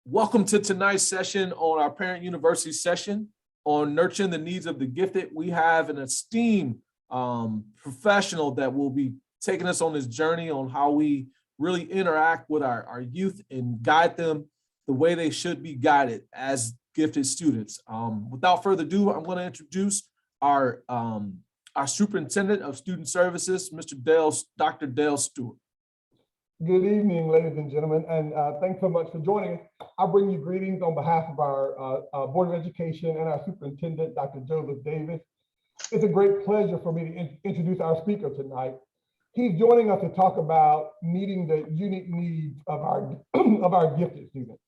Welcome to tonight's session on our Parent University session on nurturing the needs of the gifted. We have an esteemed professional that will be taking us on this journey on how we really interact with our youth and guide them the way they should be guided as gifted students. Without further ado, I'm going to introduce our Superintendent of Student Services, Dr. Dale Stewart. Good evening, ladies and gentlemen, and thanks so much for joining us. I bring you greetings on behalf of our Board of Education and our Superintendent, Dr. Joseph Davis. It's a great pleasure for me to introduce our speaker tonight. He's joining us to talk about meeting the unique needs of our gifted students.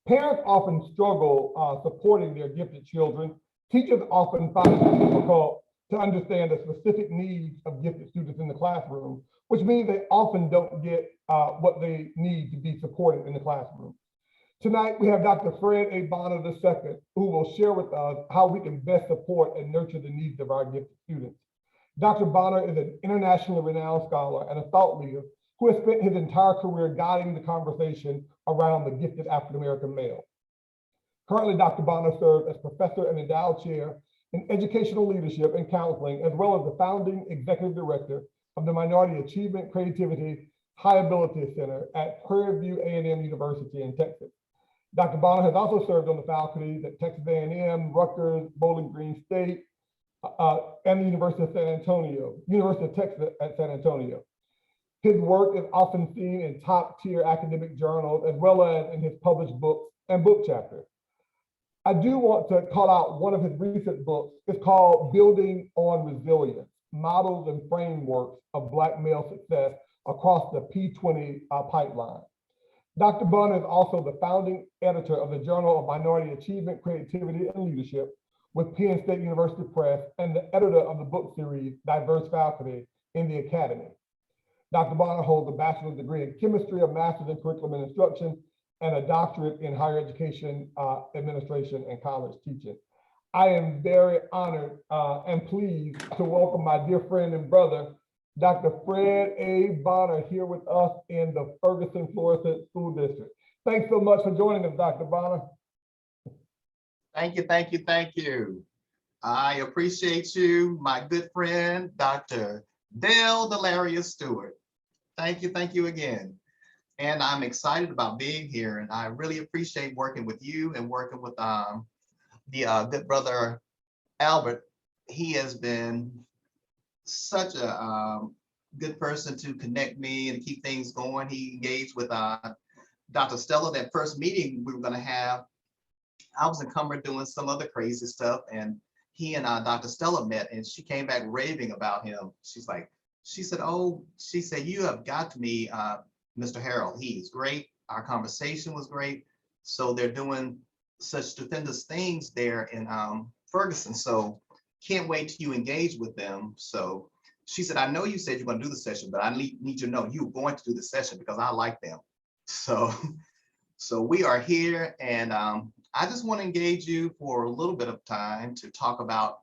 Parents often struggle supporting their gifted children. Teachers often find it difficult to understand the specific needs of gifted students in the classroom, which means they often don't get what they need to be supported in the classroom. Tonight, we have Dr. Fred A. Bonner II, who will share with us how we can best support and nurture the needs of our gifted students. Dr. Bonner is an internationally renowned scholar and a thought leader who has spent his entire career guiding the conversation around the gifted African-American male. Currently, Dr. Bonner serves as professor and endowed chair in educational leadership and counseling, as well as the founding executive director of the Minority Achievement Creativity High Ability Center at Prairie View A&M University in Texas. Dr. Bonner has also served on the faculties at Texas A&M, Rutgers, Bowling Green State, and the University of Texas at San Antonio. His work is often seen in top-tier academic journals, as well as in his published books and book chapters. I do want to call out one of his recent books. It's called Building on Resilience: Models and Frameworks of Black Male Success Across the P20 Pipeline. Dr. Bonner is also the founding editor of the Journal of Minority Achievement, Creativity, and Leadership with Penn State University Press, and the editor of the book series, Diverse Faculty in the Academy. Dr. Bonner holds a bachelor's degree in chemistry, a master's in curriculum and instruction, and a doctorate in higher education administration and college teaching. I am very honored and pleased to welcome my dear friend and brother, Dr. Fred A. Bonner, here with us in the Ferguson-Florissant School District. Thanks so much for joining us, Dr. Bonner. Thank you, thank you, thank you. I appreciate you, my good friend, Dr. Delaney Stewart. Thank you again. And I'm excited about being here, and I really appreciate working with you and working with the good brother, Albert. He has been such a good person to connect me and keep things going. He engaged with Dr. Stella. That first meeting we were going to have, I was encumbered doing some other crazy stuff, and he and Dr. Stella met, and she came back raving about him. She said, you have got to meet Mr. Harold. He's great. Our conversation was great. So they're doing such stupendous things there in Ferguson. So can't wait till you engage with them. So she said, I know you said you're going to do the session, but I need you to know you're going to do the session because I like them. So we are here, and I just want to engage you for a little bit of time to talk about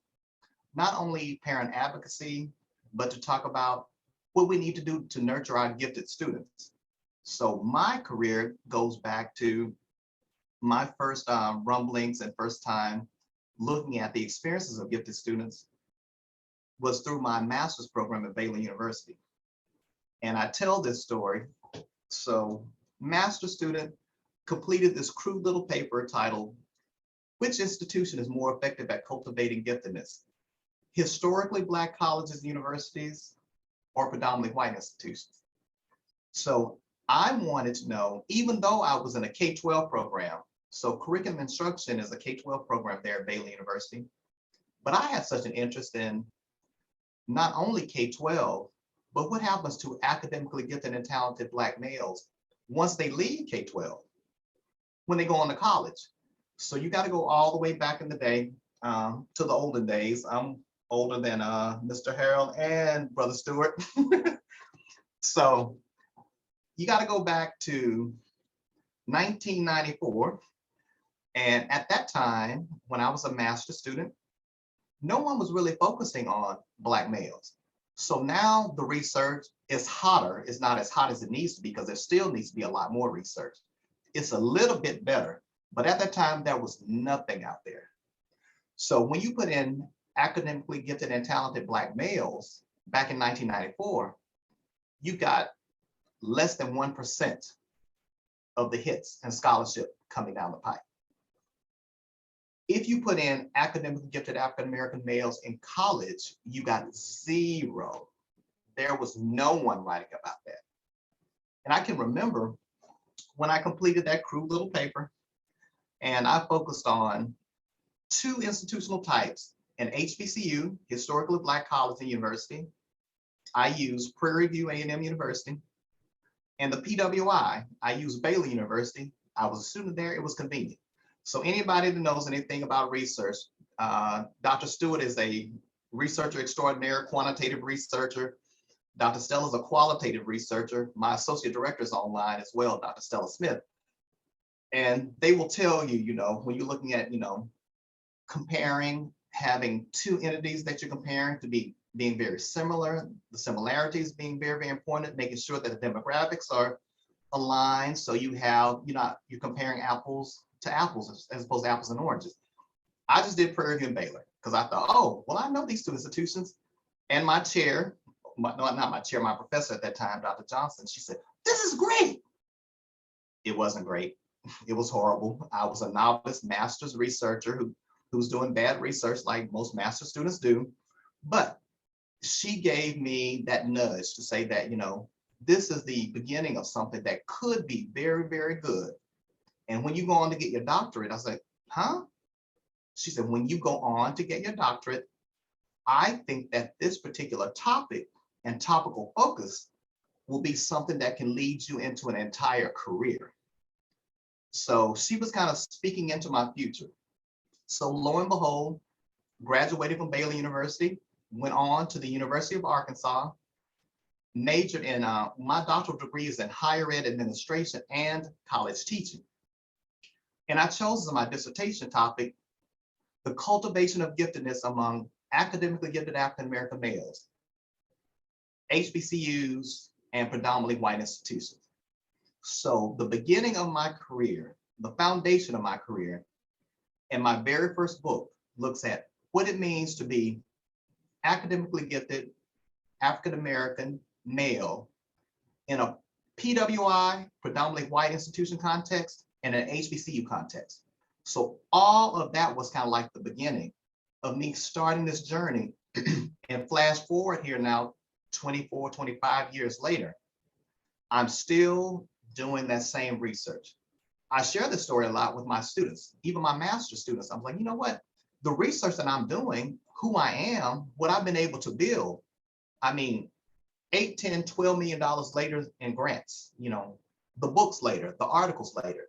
not only parent advocacy, but to talk about what we need to do to nurture our gifted students. So my career goes back to my first rumblings and first time looking at the experiences of gifted students was through my master's program at Baylor University. And I tell this story. So master's student completed this crude little paper titled, "Which institution is more effective at cultivating giftedness? Historically Black colleges and universities or predominantly white institutions?" So I wanted to know, even though I was in a K-12 program, so curriculum instruction is a K-12 program there at Baylor University, but I had such an interest in not only K-12, but what happens to academically gifted and talented Black males once they leave K-12, when they go on to college. So you got to go all the way back in the day to the olden days. I'm older than Mr. Harold and Brother Stewart. So you got to go back to 1994. And at that time, when I was a master's student, no one was really focusing on Black males. So now the research is hotter. It's not as hot as it needs to be because there still needs to be a lot more research. It's a little bit better, but at that time, there was nothing out there. So when you put in academically gifted and talented Black males back in 1994, you got less than 1% of the hits and scholarship coming down the pipe. If you put in academically gifted African-American males in college, you got 0. There was no one writing about that. And I can remember when I completed that crude little paper, and I focused on 2 institutional types, an HBCU, historically Black college and university. I used Prairie View A&M University. And the PWI, I used Baylor University. I was a student there, it was convenient. So anybody that knows anything about research, Dr. Stewart is a researcher extraordinaire, quantitative researcher. Dr. Stella is a qualitative researcher. My associate director is online as well, Dr. Stella Smith. And they will tell you, you know, when you're looking at, you know, comparing, having 2 entities that you're comparing to be being very similar, the similarities being very, very important, making sure that the demographics are aligned. So you have, you're comparing apples to apples as opposed to apples and oranges. I just did Prairie View and Baylor because I thought, oh, well, I know these 2 institutions. And my chair, not my chair, my professor at that time, Dr. Johnson, she said, this is great. It wasn't great. It was horrible. I was a novice master's researcher who was doing bad research like most master's students do. But she gave me that nudge to say that, you know, this is the beginning of something that could be very, very good. And when you go on to get your doctorate, I was like, huh? She said, when you go on to get your doctorate, I think that this particular topic and topical focus will be something that can lead you into an entire career. So she was kind of speaking into my future. So lo and behold, graduated from Baylor University, went on to the University of Arkansas, majored in, my doctoral degree is in higher ed administration and college teaching. And I chose as my dissertation topic, the cultivation of giftedness among academically gifted African-American males, HBCUs, and predominantly white institutions. So the beginning of my career, the foundation of my career, and my very first book looks at what it means to be academically gifted African-American male in a PWI, predominantly white institution context, and an HBCU context. So all of that was kind of like the beginning of me starting this journey. And flash forward here now, 24, 25 years later, I'm still doing that same research. I share this story a lot with my students, even my master's students. I'm like, you know what? The research that I'm doing, who I am, what I've been able to build, I mean, 8, 10, $12 million later in grants, you know, the books later, the articles later,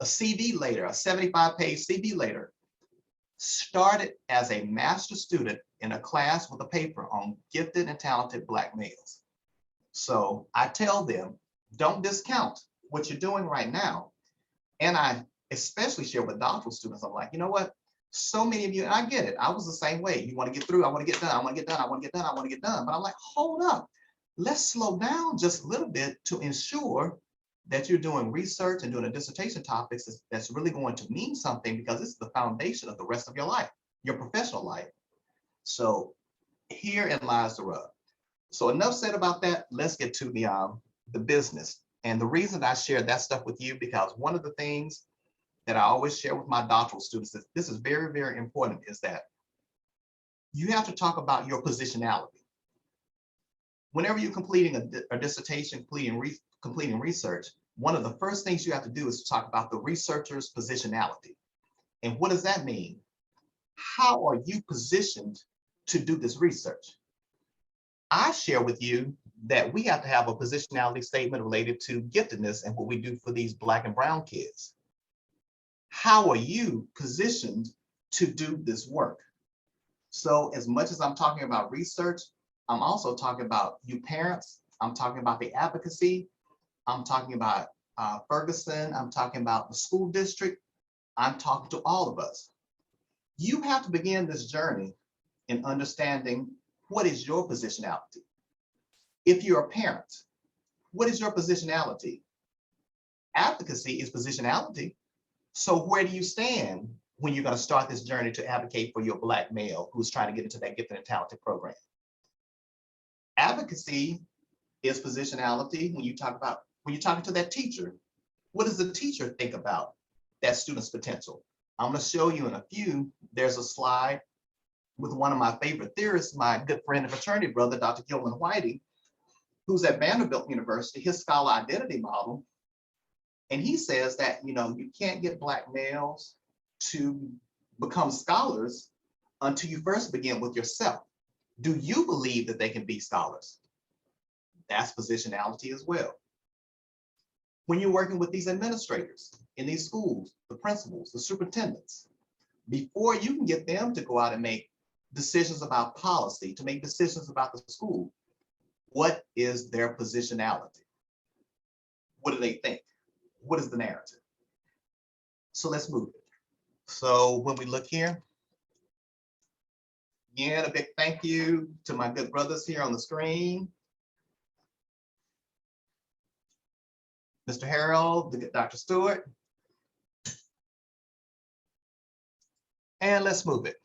a CV later, a 75-page CV later, started as a master's student in a class with a paper on gifted and talented Black males. So I tell them, don't discount what you're doing right now. And I especially share with doctoral students, I'm like, you know what? So many of you, and I get it, I was the same way. You want to get through, I want to get done, I want to get done, I want to get done, I want to get done. But I'm like, hold up, let's slow down just a little bit to ensure that you're doing research and doing a dissertation topics that's really going to mean something, because this is the foundation of the rest of your life, your professional life. So herein lies the rub. So enough said about that. Let's get to the business. And the reason I share that stuff with you, because one of the things that I always share with my doctoral students, is this is very, very important, is that you have to talk about your positionality. Whenever you're completing a dissertation, completing research, one of the first things you have to do is to talk about the researcher's positionality. And what does that mean? How are you positioned to do this research? I share with you that we have to have a positionality statement related to giftedness and what we do for these Black and brown kids. How are you positioned to do this work? So as much as I'm talking about research, I'm also talking about you parents, I'm talking about the advocacy, I'm talking about Ferguson, I'm talking about the school district, I'm talking to all of us. You have to begin this journey in understanding what is your positionality. If you're a parent, what is your positionality? Advocacy is positionality. So where do you stand when you're going to start this journey to advocate for your Black male who's trying to get into that gifted and talented program? Advocacy is positionality when you're talking to that teacher. What does the teacher think about that student's potential? I'm going to show you in a few. There's a slide with one of my favorite theorists, my good friend and fraternity brother, Dr. Gilman Whiting, who's at Vanderbilt University, his scholar identity model. And he says that, you can't get Black males to become scholars until you first begin with yourself. Do you believe that they can be scholars? That's positionality as well. When you're working with these administrators in these schools, the principals, the superintendents, before you can get them to go out and make decisions about policy, to make decisions about the school, what is their positionality? What do they think? What is the narrative? So let's move it. So when we look here, again, a big thank you to my good brothers here on the screen. Mr. Harold, Dr. Stewart. And let's move it.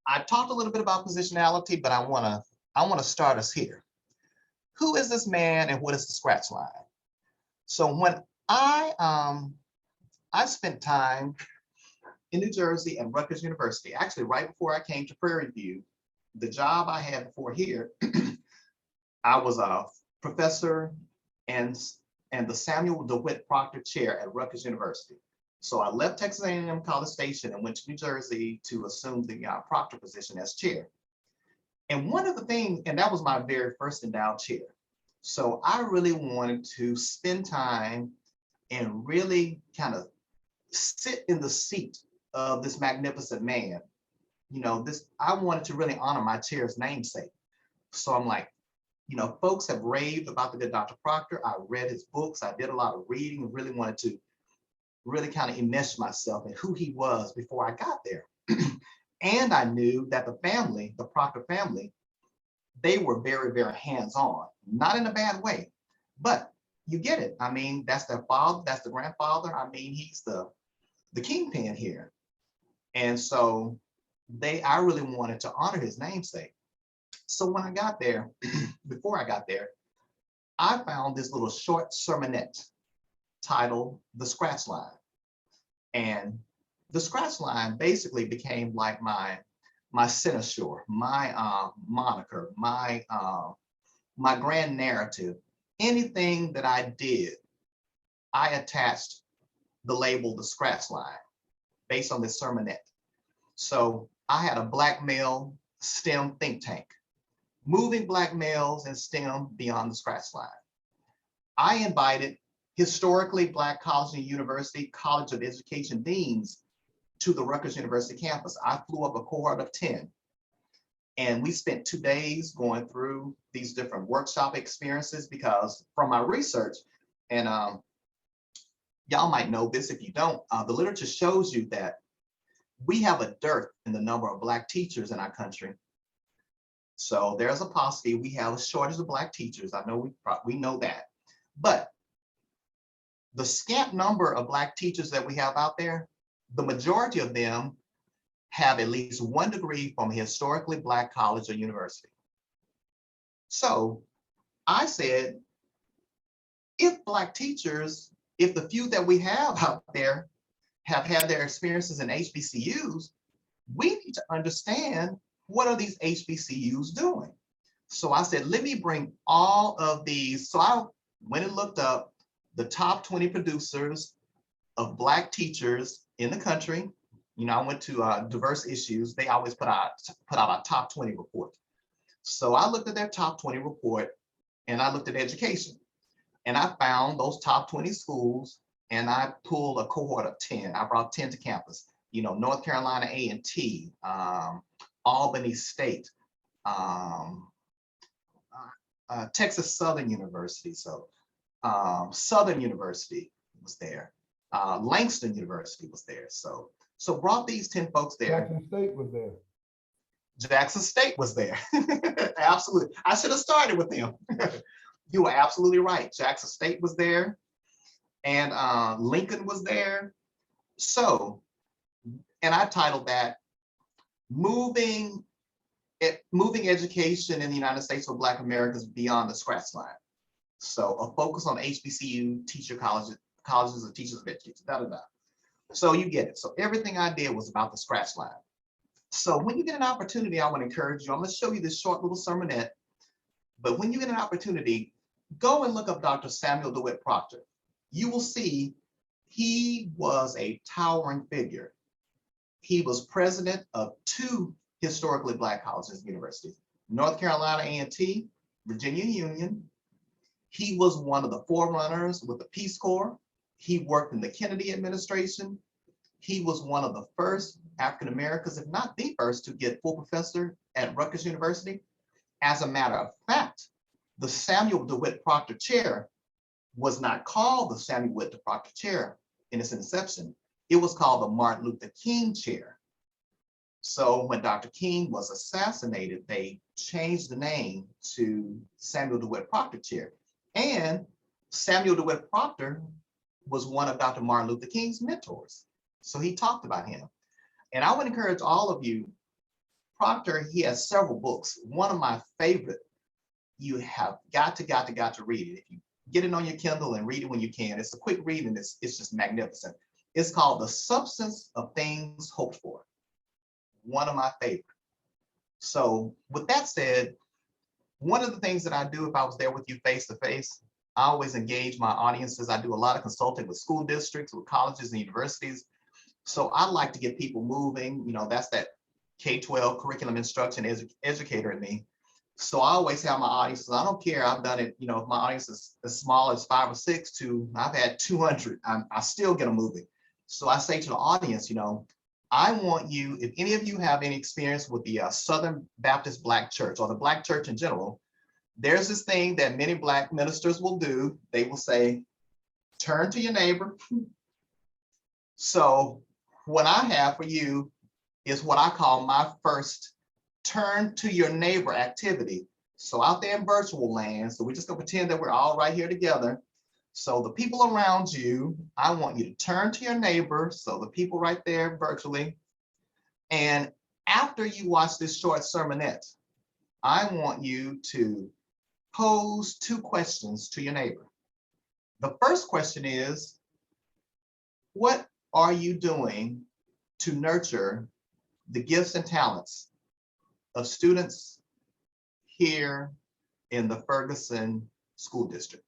I talked a little bit about positionality, but I wanna start us here. Who is this man and what is the scratch line? So when I spent time in New Jersey at Rutgers University, actually right before I came to Prairie View, the job I had before here, I was a professor and the Samuel DeWitt Proctor Chair at Rutgers University. So I left Texas A&M College Station and went to New Jersey to assume the Proctor position as chair. And one of the things, and that was my very first endowed chair. So I really wanted to spend time and really kind of sit in the seat of this magnificent man. I wanted to really honor my chair's namesake. So I'm like, folks have raved about the good Dr. Proctor. I read his books. I did a lot of reading, really wanted to really kind of enmesh myself in who he was before I got there. And I knew that the family, the Proctor family, they were very, very hands-on, not in a bad way, but you get it. I mean, that's their father, that's the grandfather. I mean, he's the kingpin here. And so I really wanted to honor his namesake. So when I got there, before I got there, I found this little short sermonette titled The Scratch Line. And the scratch line basically became like my cynosure, my moniker, my grand narrative. Anything that I did, I attached the label The Scratch Line based on this sermonette. So I had a Black male STEM think tank, moving Black males in STEM beyond the scratch line. I invited historically Black college and university, College of Education deans to the Rutgers University campus. I flew up a cohort of 10. And we spent 2 days going through these different workshop experiences because from my research, and y'all might know this if you don't, the literature shows you that we have a dearth in the number of Black teachers in our country. So there's a paucity. We have a shortage of Black teachers. I know we know that. But the scant number of Black teachers that we have out there, the majority of them have at least 1 degree from a historically Black college or university. So I said, if Black teachers, if the few that we have out there have had their experiences in HBCUs, we need to understand what are these HBCUs doing? So I said, let me bring all of these. So I went and looked up the top 20 producers of Black teachers in the country. I went to Diverse Issues. They always put out a top 20 report. So I looked at their top 20 report and I looked at education and I found those top 20 schools and I pulled a cohort of 10. I brought 10 to campus. North Carolina A&T, Albany State, Texas Southern University. So Southern University was there. Langston University was there. So brought these 10 folks there. Jackson State was there. Jackson State was there. Absolutely. I should have started with them. You were absolutely right. Jackson State was there. and Lincoln was there. So, and I titled that Moving Education in the United States for Black Americans Beyond the Scratch Line. So a focus on HBCU teacher colleges and teachers of education, da, da, da. So you get it. So everything I did was about the scratch line. So when you get an opportunity, I want to encourage you. I'm going to show you this short little sermonette, but when you get an opportunity, go and look up Dr. Samuel DeWitt Proctor. You will see he was a towering figure. He was president of 2 historically Black colleges and universities, North Carolina A&T, Virginia Union. He was one of the forerunners with the Peace Corps. He worked in the Kennedy administration. He was one of the first African Americans, if not the first, to get full professor at Rutgers University. As a matter of fact, the Samuel DeWitt Proctor Chair was not called the Samuel DeWitt Proctor Chair in its inception. It was called the Martin Luther King Chair. So when Dr. King was assassinated, they changed the name to Samuel DeWitt Proctor Chair. And Samuel DeWitt Proctor was one of Dr. Martin Luther King's mentors. So he talked about him. And I would encourage all of you, Proctor, he has several books. One of my favorite, you have got to read it. If you get it on your Kindle and read it when you can, it's a quick read and it's just magnificent. It's called The Substance of Things Hoped For. One of my favorite. So with that said, one of the things that I do if I was there with you face to face, I always engage my audiences. I do a lot of consulting with school districts, with colleges and universities. So I like to get people moving. You know, that's that K-12 curriculum instruction educator in me. So I always have my audiences. I don't care. I've done it, you know, if my audience is as small as 5 or 6 to I've had 200, I still get them moving. So I say to the audience, you know, I want you, if any of you have any experience with the Southern Baptist Black Church or the Black Church in general, there's this thing that many Black ministers will do. They will say, turn to your neighbor. So what I have for you is what I call my first turn to your neighbor activity. So out there in virtual land, so we're just gonna pretend that we're all right here together. So the people around you, I want you to turn to your neighbor, so the people right there virtually. And after you watch this short sermonette, I want you to pose 2 questions to your neighbor. The first question is, what are you doing to nurture the gifts and talents of students here in the Ferguson School District?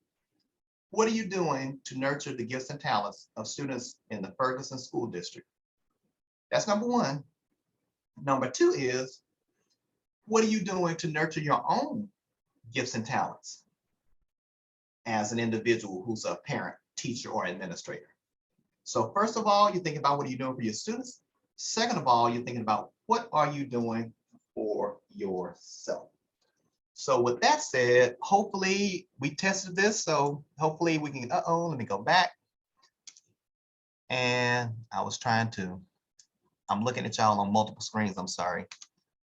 What are you doing to nurture the gifts and talents of students in the Ferguson School District? That's number 1. Number 2 is, what are you doing to nurture your own gifts and talents as an individual who's a parent, teacher, or administrator? So first of all, you think about what are you doing for your students. Second of all, you're thinking about what are you doing for yourself. So with that said, hopefully we tested this. So hopefully we can, let me go back. And I'm looking at y'all on multiple screens, I'm sorry.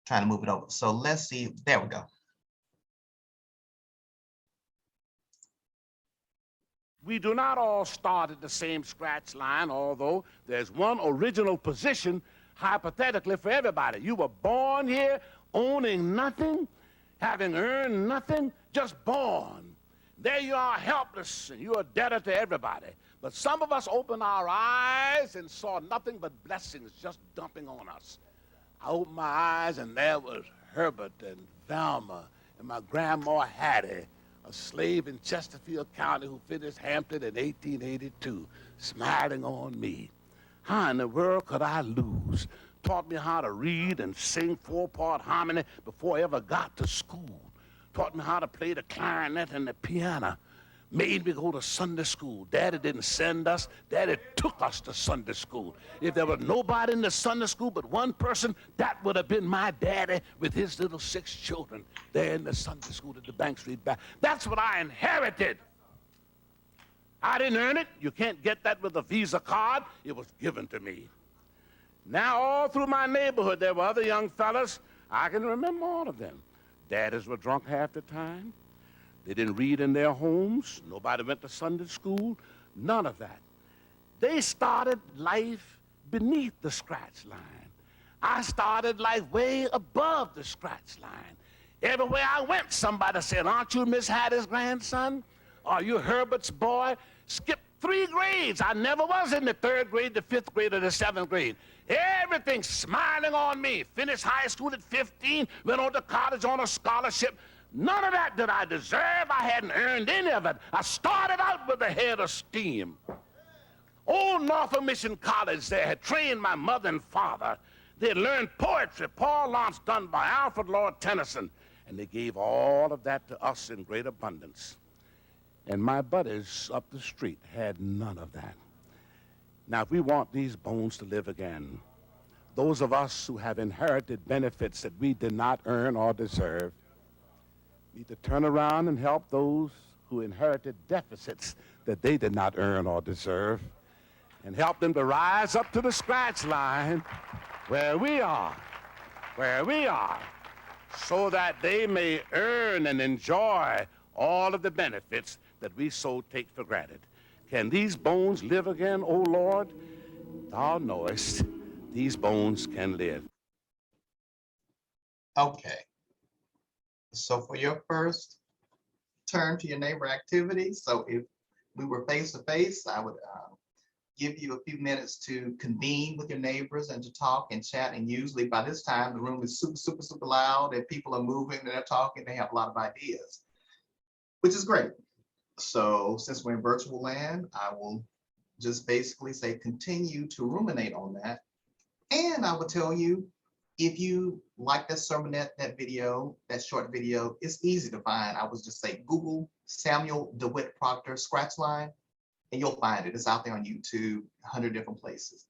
Trying to move it over. So let's see, there we go. We do not all start at the same scratch line, although there's one original position hypothetically for everybody. You were born here owning nothing, having earned nothing, just born. There you are, helpless, and you're a debtor to everybody. But some of us opened our eyes and saw nothing but blessings just dumping on us. I opened my eyes, and there was Herbert and Velma and my grandma Hattie, a slave in Chesterfield County who finished Hampton in 1882, smiling on me. How in the world could I lose? Taught me how to read and sing 4-part harmony before I ever got to school. Taught me how to play the clarinet and the piano. Made me go to Sunday school. Daddy didn't send us. Daddy took us to Sunday school. If there was nobody in the Sunday school but one person, that would have been my daddy with his little 6 children there in the Sunday school at the Bank Street back. That's what I inherited. I didn't earn it. You can't get that with a Visa card. It was given to me. Now, all through my neighborhood, there were other young fellas. I can remember all of them. Daddies were drunk half the time. They didn't read in their homes. Nobody went to Sunday school. None of that. They started life beneath the scratch line. I started life way above the scratch line. Everywhere I went, somebody said, "Aren't you Miss Hattie's grandson? Are you Herbert's boy?" Skipped 3 grades. I never was in the 3rd grade, the 5th grade, or the 7th grade. Everything smiling on me. Finished high school at 15, went on to college on a scholarship. None of that did I deserve. I hadn't earned any of it. I started out with a head of steam. Old Norfolk Mission College there had trained my mother and father. They had learned poetry, Paul Laurence done by Alfred Lord Tennyson, and they gave all of that to us in great abundance. And my buddies up the street had none of that. Now, if we want these bones to live again, those of us who have inherited benefits that we did not earn or deserve need to turn around and help those who inherited deficits that they did not earn or deserve, and help them to rise up to the scratch line where we are, so that they may earn and enjoy all of the benefits that we so take for granted. Can these bones live again, O Lord? Thou knowest, these bones can live. Okay. So for your first turn to your neighbor activity, so if we were face to face, I would give you a few minutes to convene with your neighbors and to talk and chat. And usually by this time, the room is super, super, super loud and people are moving, they're talking, they have a lot of ideas, which is great. So since we're in virtual land, I will just basically say continue to ruminate on that. And I will tell you, if you like that sermonette, that video, that short video, it's easy to find. I would just say Google Samuel DeWitt Proctor scratch line, and you'll find it. It's out there on YouTube, 100 different places.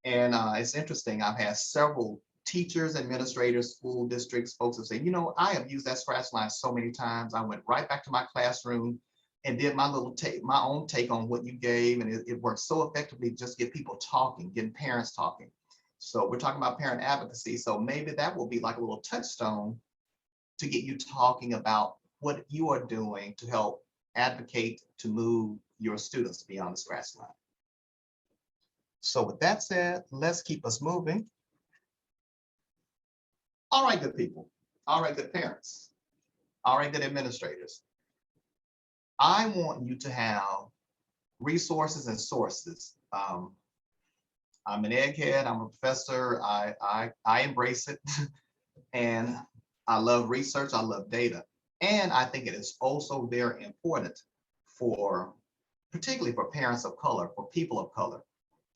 And it's interesting. I've had several teachers, administrators, school districts, folks have said, you know, I have used that scratch line so many times. I went right back to my classroom and did my little take, my own take on what you gave. And it worked so effectively, just get people talking, getting parents talking. So we're talking about parent advocacy. So maybe that will be like a little touchstone to get you talking about what you are doing to help advocate to move your students beyond the scratch line. So with that said, let's keep us moving. All right, good people. All right, good parents. All right, good administrators. I want you to have resources and sources. I'm an egghead, I'm a professor, I embrace it. And I love research, I love data. And I think it is also very important for, particularly for parents of color, for people of color,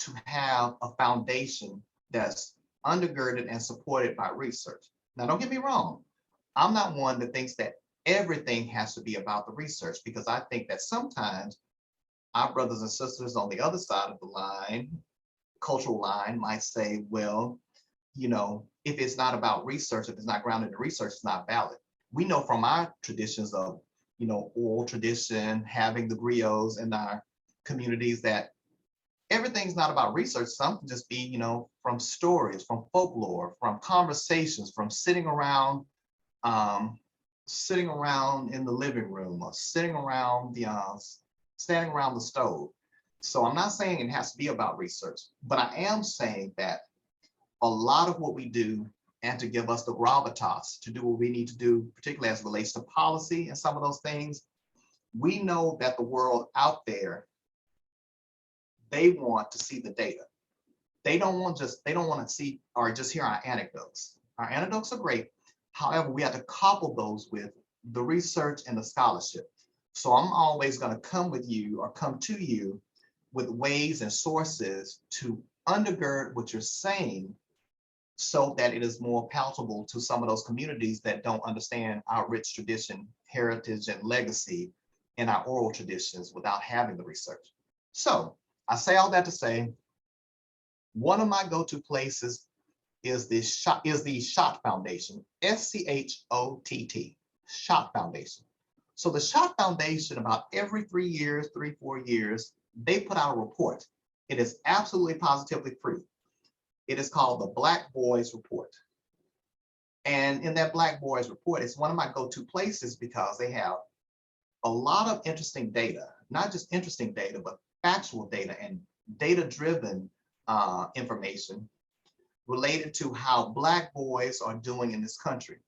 to have a foundation that's undergirded and supported by research. Now, don't get me wrong. I'm not one that thinks that everything has to be about the research, because I think that sometimes our brothers and sisters on the other side of the line, cultural line, might say, well, you know, if it's not about research, if it's not grounded in research, it's not valid. We know from our traditions of, you know, oral tradition, having the griots in our communities, that everything's not about research. Some can just be, you know, from stories, from folklore, from conversations, from sitting around in the living room, or sitting around standing around the stove. So I'm not saying it has to be about research, but I am saying that a lot of what we do, and to give us the gravitas to do what we need to do, particularly as it relates to policy and some of those things, we know that the world out there, they want to see the data. They don't want to see or just hear our anecdotes. Our anecdotes are great. However, we have to couple those with the research and the scholarship. So I'm always going to come to you with ways and sources to undergird what you're saying, so that it is more palatable to some of those communities that don't understand our rich tradition, heritage, and legacy in our oral traditions without having the research. So I say all that to say, one of my go-to places is the SHOT Foundation, SCHOTT, SHOT Foundation. So the SHOT Foundation, about every 3 years, 3-4 years, they put out a report. It is absolutely positively free. It is called the Black Boys Report. And in that Black Boys Report, it's one of my go-to places because they have a lot of interesting data, not just interesting data, but factual data and data-driven information related to how Black boys are doing in this country.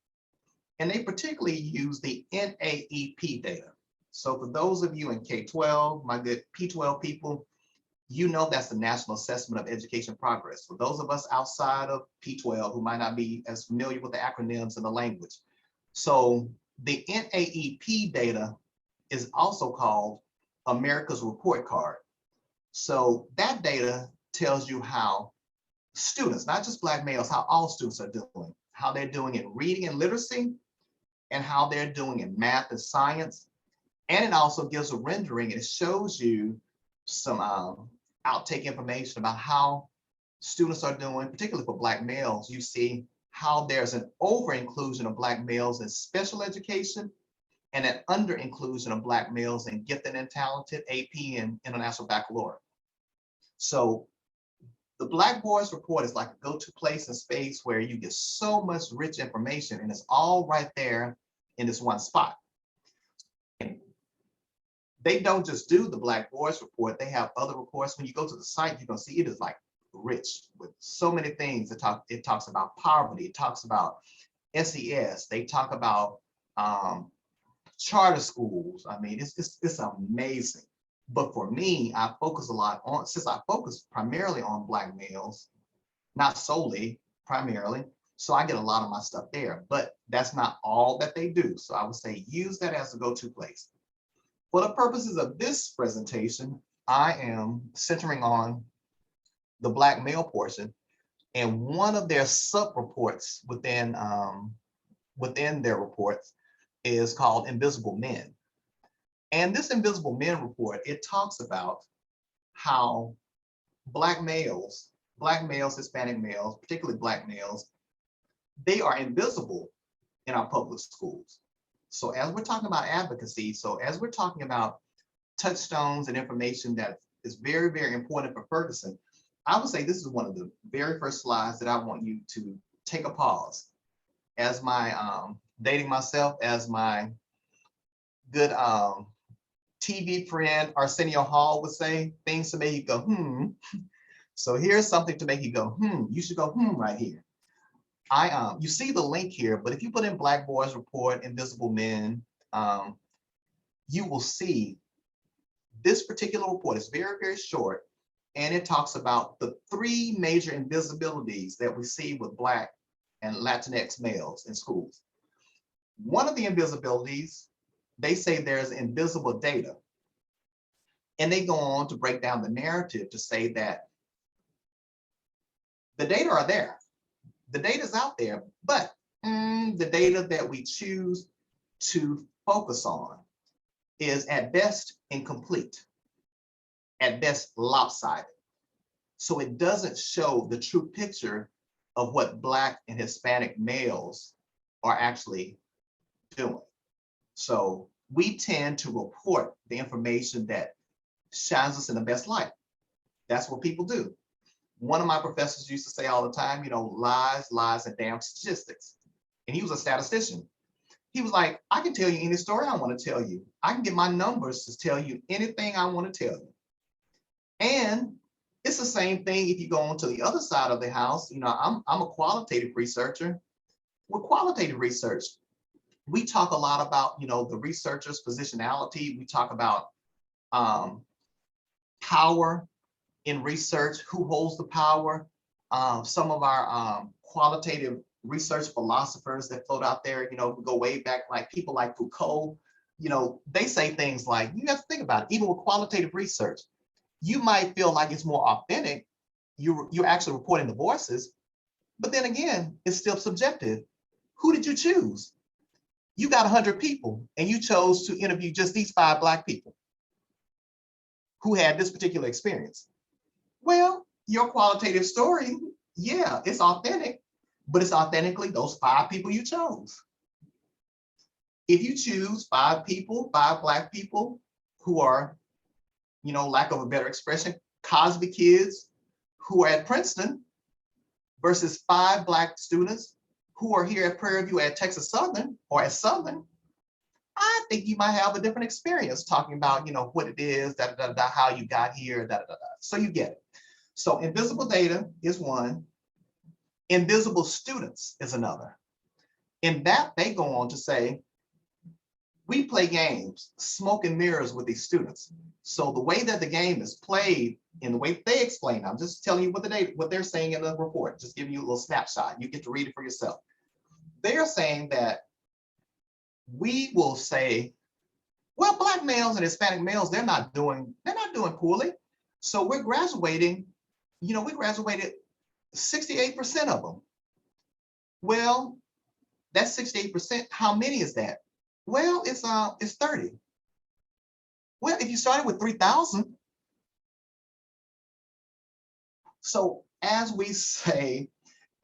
And they particularly use the NAEP data. So for those of you in K-12, my good P-12 people, you know that's the National Assessment of Education Progress. For those of us outside of P-12 who might not be as familiar with the acronyms and the language. So the NAEP data is also called America's Report Card. So that data tells you how students, not just Black males, how all students are doing, how they're doing in reading and literacy, and how they're doing in math and science. And it also gives a rendering, and it shows you some outtake information about how students are doing, particularly for Black males. You see how there's an over-inclusion of Black males in special education and an under-inclusion of Black males in gifted and talented, AP, and International Baccalaureate. So the Black Boys Report is like a go-to place and space where you get so much rich information, and it's all right there in this one spot. They don't just do the Black Boys Report, they have other reports. When you go to the site, you're gonna see it is like rich with so many things. It talks about poverty, it talks about SES, they talk about charter schools. I mean, it's amazing. But for me, I focus a lot on, since I focus primarily on Black males, not solely, primarily, so I get a lot of my stuff there, but that's not all that they do. So I would say use that as a go-to place. For the purposes of this presentation, I am centering on the Black male portion, and one of their sub-reports within their reports is called Invisible Men. And this Invisible Men report, it talks about how Black males, Hispanic males, particularly Black males, they are invisible in our public schools. So as we're talking about advocacy, so as we're talking about touchstones and information that is very, very important for Ferguson, I would say this is one of the very first slides that I want you to take a pause. As my, dating myself, as my good TV friend Arsenio Hall would say, things to make you go, hmm. So here's something to make you go, hmm, you should go, hmm, right here. You see the link here, but if you put in Black Boys Report, Invisible Men, you will see this particular report is very, very short, and it talks about the 3 major invisibilities that we see with Black and Latinx males in schools. One of the invisibilities, they say there's invisible data. And they go on to break down the narrative to say that the data are there. The data is out there, but the data that we choose to focus on is at best incomplete, at best lopsided. So it doesn't show the true picture of what Black and Hispanic males are actually doing. So we tend to report the information that shines us in the best light. That's what people do. One of my professors used to say all the time, you know, lies, lies, and damn statistics. And he was a statistician. He was like, I can tell you any story I want to tell you. I can get my numbers to tell you anything I want to tell you. And it's the same thing if you go on to the other side of the house. You know, I'm a qualitative researcher. With qualitative research, we talk a lot about, you know, the researcher's positionality. We talk about power in research, who holds the power. Some of our qualitative research philosophers that float out there, you know, we go way back, like people like Foucault, you know, they say things like, you have to think about it, even with qualitative research, you might feel like it's more authentic, you're actually reporting the voices, but then again, it's still subjective. Who did you choose? You got 100 people and you chose to interview just these 5 Black people who had this particular experience. Well, your qualitative story, yeah, it's authentic, but it's authentically those 5 people you chose. If you choose 5 people, 5 Black people who are, you know, lack of a better expression, Cosby kids who are at Princeton versus 5 Black students who are here at Prairie View at Texas Southern or at Southern, I think you might have a different experience talking about, what it is, how you got here, So you get it. So invisible data is one. Invisible students is another. In that, they go on to say, we play games, smoke and mirrors with these students. So the way that the game is played and the way they explain, I'm just telling you what they're saying in the report, just giving you a little snapshot. You get to read it for yourself. They're saying that we will say, well, Black males and Hispanic males, they're not doing poorly. So we're graduating, we graduated 68% of them. Well, that's 68%. How many is that? Well, it's 30. Well, if you started with 3,000. So as we say,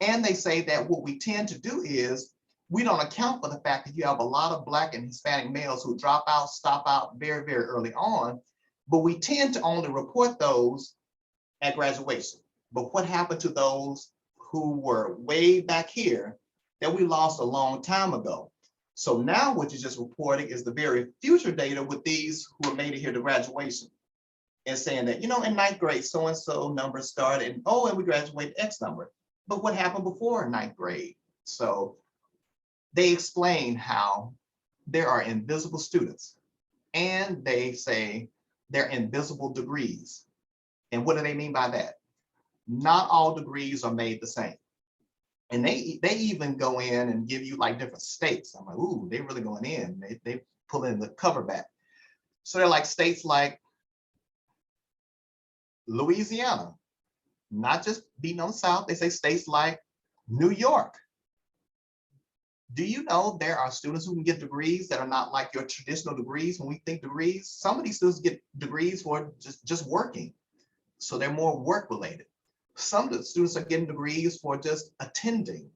and they say that what we tend to do is we don't account for the fact that you have a lot of Black and Hispanic males who drop out, stop out very, very early on, but we tend to only report those at graduation. But what happened to those who were way back here that we lost a long time ago? So now what you're just reporting is the very future data with these who have made it here to graduation and saying that, in ninth grade, so-and-so numbers started and we graduated X number. But what happened before ninth grade? So they explain how there are invisible students and they say they're invisible degrees. And what do they mean by that? Not all degrees are made the same. And they even go in and give you like different states. I'm like, ooh, they're really going in. They pull in the cover back. So they're like states like Louisiana, not just beating on the South. They say states like New York. Do you know there are students who can get degrees that are not like your traditional degrees? When we think degrees, some of these students get degrees for just working. So they're more work related. Some of the students are getting degrees for just attending.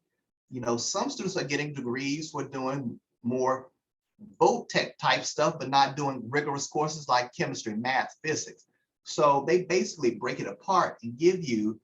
Some students are getting degrees for doing more voc tech type stuff, but not doing rigorous courses like chemistry, math, physics. So they basically break it apart and give you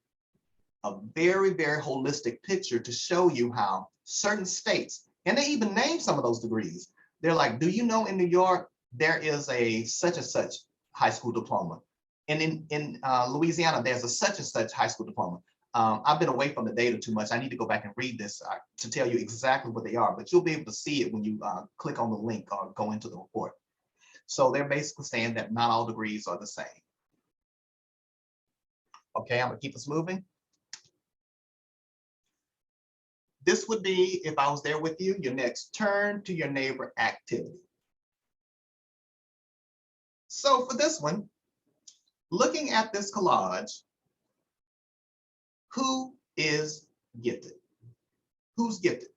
a very, very holistic picture to show you how certain states, and they even name some of those degrees. They're like, do you know in New York, there is a such and such high school diploma? And in Louisiana, there's a such and such high school diploma. I've been away from the data too much. I need to go back and read this to tell you exactly what they are, but you'll be able to see it when you click on the link or go into the report. So they're basically saying that not all degrees are the same. Okay, I'm gonna keep us moving. This would be, if I was there with you, your next turn to your neighbor activity. So for this one, looking at this collage, who is gifted? Who's gifted?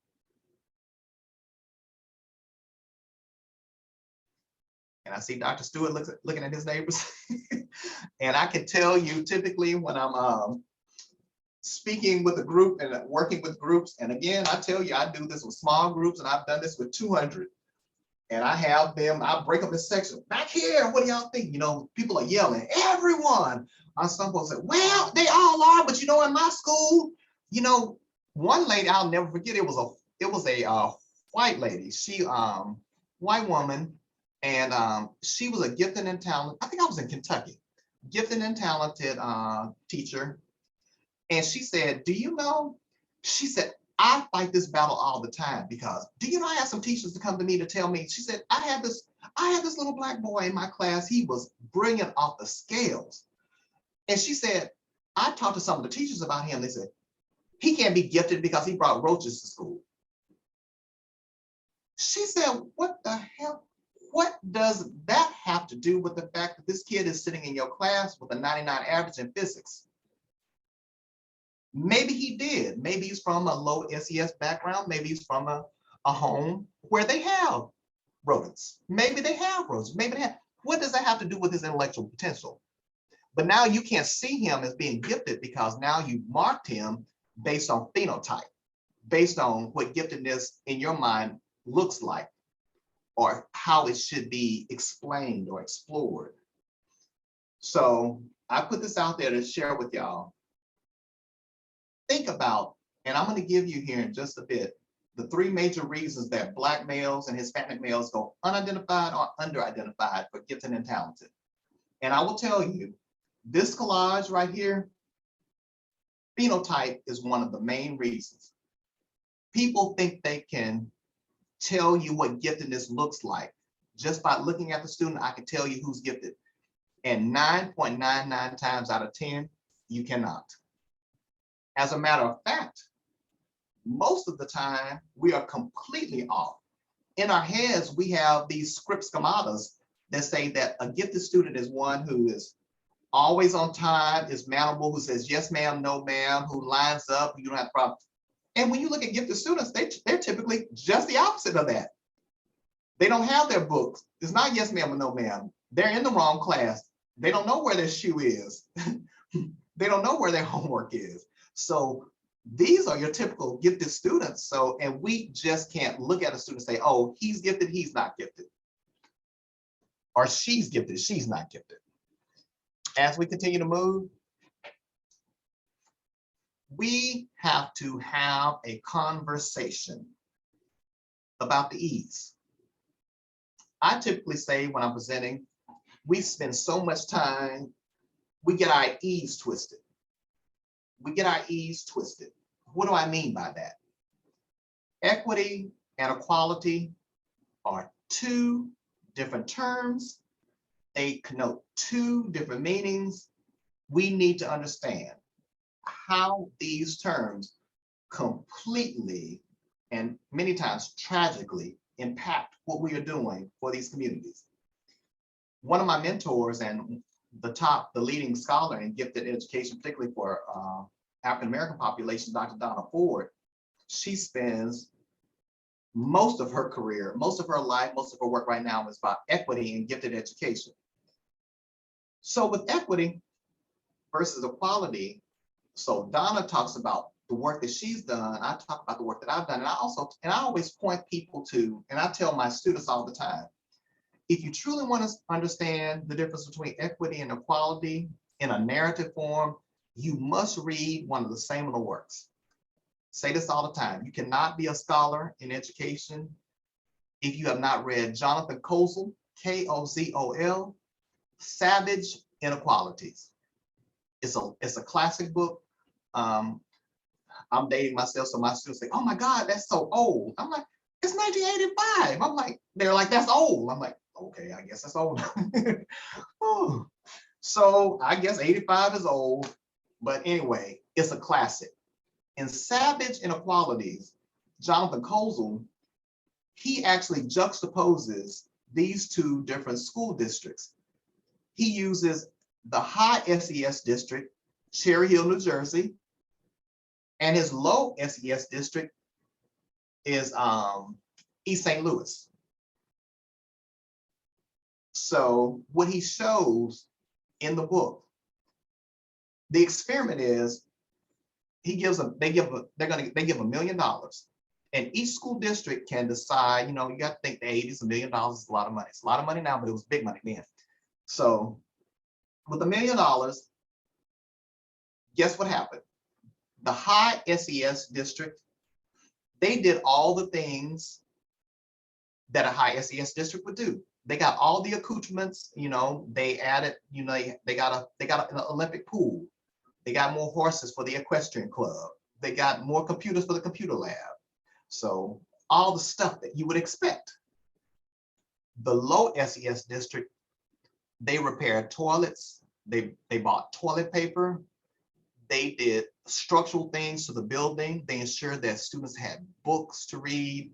And I see Dr. Stewart looking at his neighbors. And I can tell you, typically when I'm speaking with a group and working with groups, and again, I tell you, I do this with small groups and I've done this with 200. And I have them, I break up this section. Back here, what do y'all think? People are yelling, everyone. Some folks say, well, they all are, but in my school, one lady, I'll never forget, it was a white lady. She, white woman, and she was a gifted and talented, I think I was in Kentucky, gifted and talented teacher. And she said, do you know, she said, I fight this battle all the time because do you know I had some teachers to come to me to tell me, she said, I had this little Black boy in my class, he was brilliant off the scales. And she said, I talked to some of the teachers about him. They said, he can't be gifted because he brought roaches to school. She said, what the hell? What does that have to do with the fact that this kid is sitting in your class with a 99 average in physics? Maybe he did. Maybe he's from a low SES background. Maybe he's from a home where they have rodents. Maybe they have rodents. Maybe they have. What does that have to do with his intellectual potential? But now you can't see him as being gifted because now you marked him based on phenotype, based on what giftedness in your mind looks like or how it should be explained or explored. So I put this out there to share with y'all. Think about, and I'm going to give you here in just a bit, the three major reasons that Black males and Hispanic males go unidentified or underidentified for gifted and talented. And I will tell you, this collage right here, phenotype is one of the main reasons. People think they can tell you what giftedness looks like. Just by looking at the student, I can tell you who's gifted. And 9.99 times out of 10, you cannot. As a matter of fact, most of the time, we are completely off. In our heads, we have these script schematas that say that a gifted student is one who is always on time, is mannerable, who says yes ma'am, no ma'am, who lines up, you don't have problems. And when you look at gifted students, they're typically just the opposite of that. They don't have their books. It's not yes ma'am or no ma'am. They're in the wrong class. They don't know where their shoe is. They don't know where their homework is. So these are your typical gifted students. So, and we just can't look at a student and say, oh, he's gifted, he's not gifted. Or she's gifted, she's not gifted. As we continue to move, we have to have a conversation about the E's. I typically say when I'm presenting, we spend so much time, we get our E's twisted. We get our E's twisted. What do I mean by that? Equity and equality are two different terms. They connote two different meanings. We need to understand how these terms completely and many times tragically impact what we are doing for these communities. One of my mentors and the leading scholar in gifted education, particularly for African-American population, Dr. Donna Ford, she spends most of her career, most of her life, most of her work right now is about equity in gifted education. So with equity versus equality, so Donna talks about the work that she's done. I talk about the work that I've done. And I always point people to, and I tell my students all the time, if you truly want to understand the difference between equity and equality in a narrative form, you must read one of the seminal works. Say this all the time. You cannot be a scholar in education if you have not read Jonathan Kozol, K-O-Z-O-L, Savage Inequalities. It's a classic book. I'm dating myself, so my students say, oh my God, that's so old. I'm like, it's 1985. I'm like, they're like, that's old. I'm like, okay, I guess that's old. So I guess 85 is old, but anyway, it's a classic. In Savage Inequalities, Jonathan Kozol, he actually juxtaposes these two different school districts. He uses the high SES district, Cherry Hill, New Jersey, and his low SES district is East St. Louis. So what he shows in the book, the experiment is they give $1 million, and each school district can decide, you got to think the 80s, $1 million is a lot of money. It's a lot of money now, but it was big money then. So with $1 million, guess what happened? The high SES district, they did all the things that a high SES district would do. They got all the accoutrements, they added, they got an Olympic pool. They got more horses for the equestrian club. They got more computers for the computer lab. So all the stuff that you would expect. The low SES district, they repaired toilets. They bought toilet paper. They did structural things to the building. They ensured that students had books to read.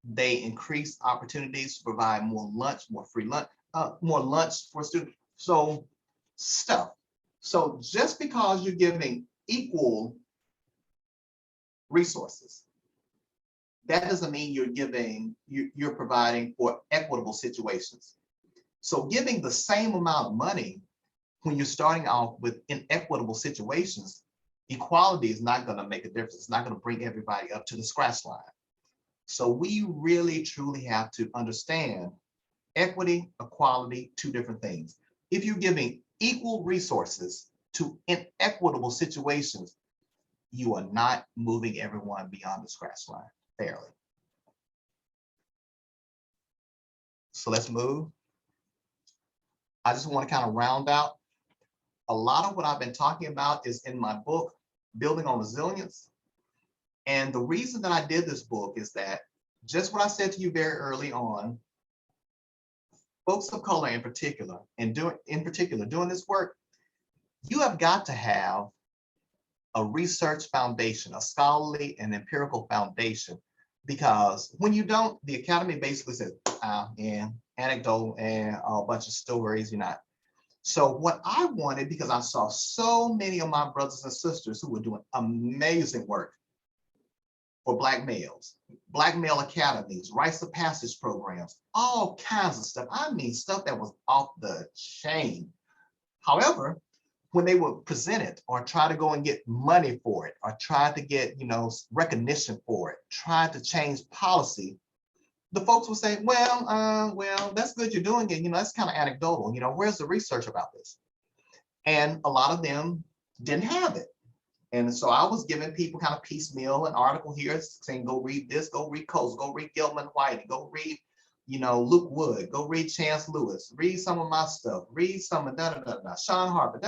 They increased opportunities to provide more lunch, more free lunch, more lunch for students. So stuff. So just because you're giving equal resources, that doesn't mean you're providing for equitable situations. So giving the same amount of money when you're starting off with inequitable situations, equality is not going to make a difference. It's not going to bring everybody up to the scratch line. So we really, truly have to understand equity, equality, two different things. If you're giving equal resources to inequitable situations, you are not moving everyone beyond the scratch line fairly. So let's move. I just want to kind of round out. A lot of what I've been talking about is in my book, Building on Resilience. And the reason that I did this book is that just what I said to you very early on, folks of color in particular, and doing this work, you have got to have a research foundation, a scholarly and empirical foundation, because when you don't, the academy basically says, and anecdotal and a bunch of stories, you're not. So what I wanted, because I saw so many of my brothers and sisters who were doing amazing work for Black males, Black male academies, rites of passage programs, all kinds of stuff. I mean, stuff that was off the chain. However, when they were presented or try to go and get money for it, or try to get, recognition for it, try to change policy, the folks will say, well, that's good you're doing it. That's kind of anecdotal. Where's the research about this? And a lot of them didn't have it. And so I was giving people kind of piecemeal an article here saying, go read this, go read Coates, go read Gilman White, go read, Luke Wood, go read Chance Lewis, read some of my stuff, read some of Sean Harper,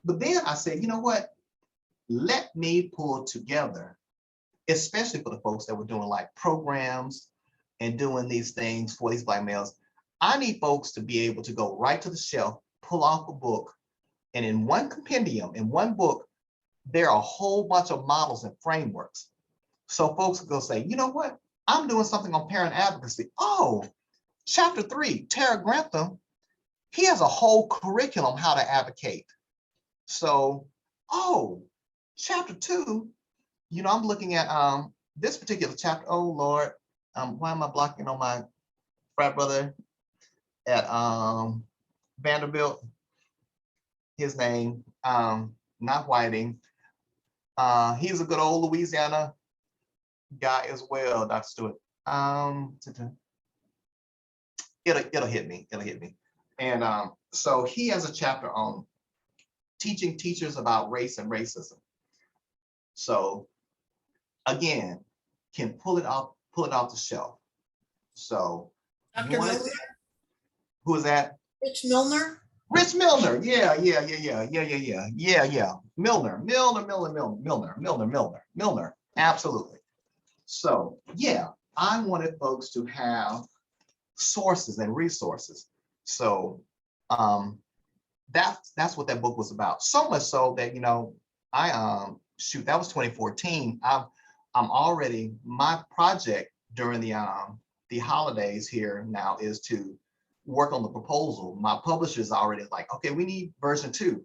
But then I said, you know what? Let me pull together, especially for the folks that were doing like programs and doing these things for these Black males. I need folks to be able to go right to the shelf, pull off a book, and in one compendium, in one book, there are a whole bunch of models and frameworks. So folks go say, you know what? I'm doing something on parent advocacy. Oh, chapter 3, Tara Grantham, he has a whole curriculum how to advocate. So, chapter 2, I'm looking at this particular chapter. Oh Lord, why am I blocking on my frat brother at Vanderbilt? His name, not Whiting. He's a good old Louisiana guy as well, Dr. Stewart. It'll hit me. And so he has a chapter on teaching teachers about race and racism. So again, can pull it off the shelf. So Dr. Milner? Who is that? Rich Milner? Rich Milner, yeah. Milner, absolutely. So yeah, I wanted folks to have sources and resources. So that's what that book was about. So much so that that was 2014. I'm already, my project during the holidays here now is to work on the proposal. My publisher's already like, okay, we need version 2.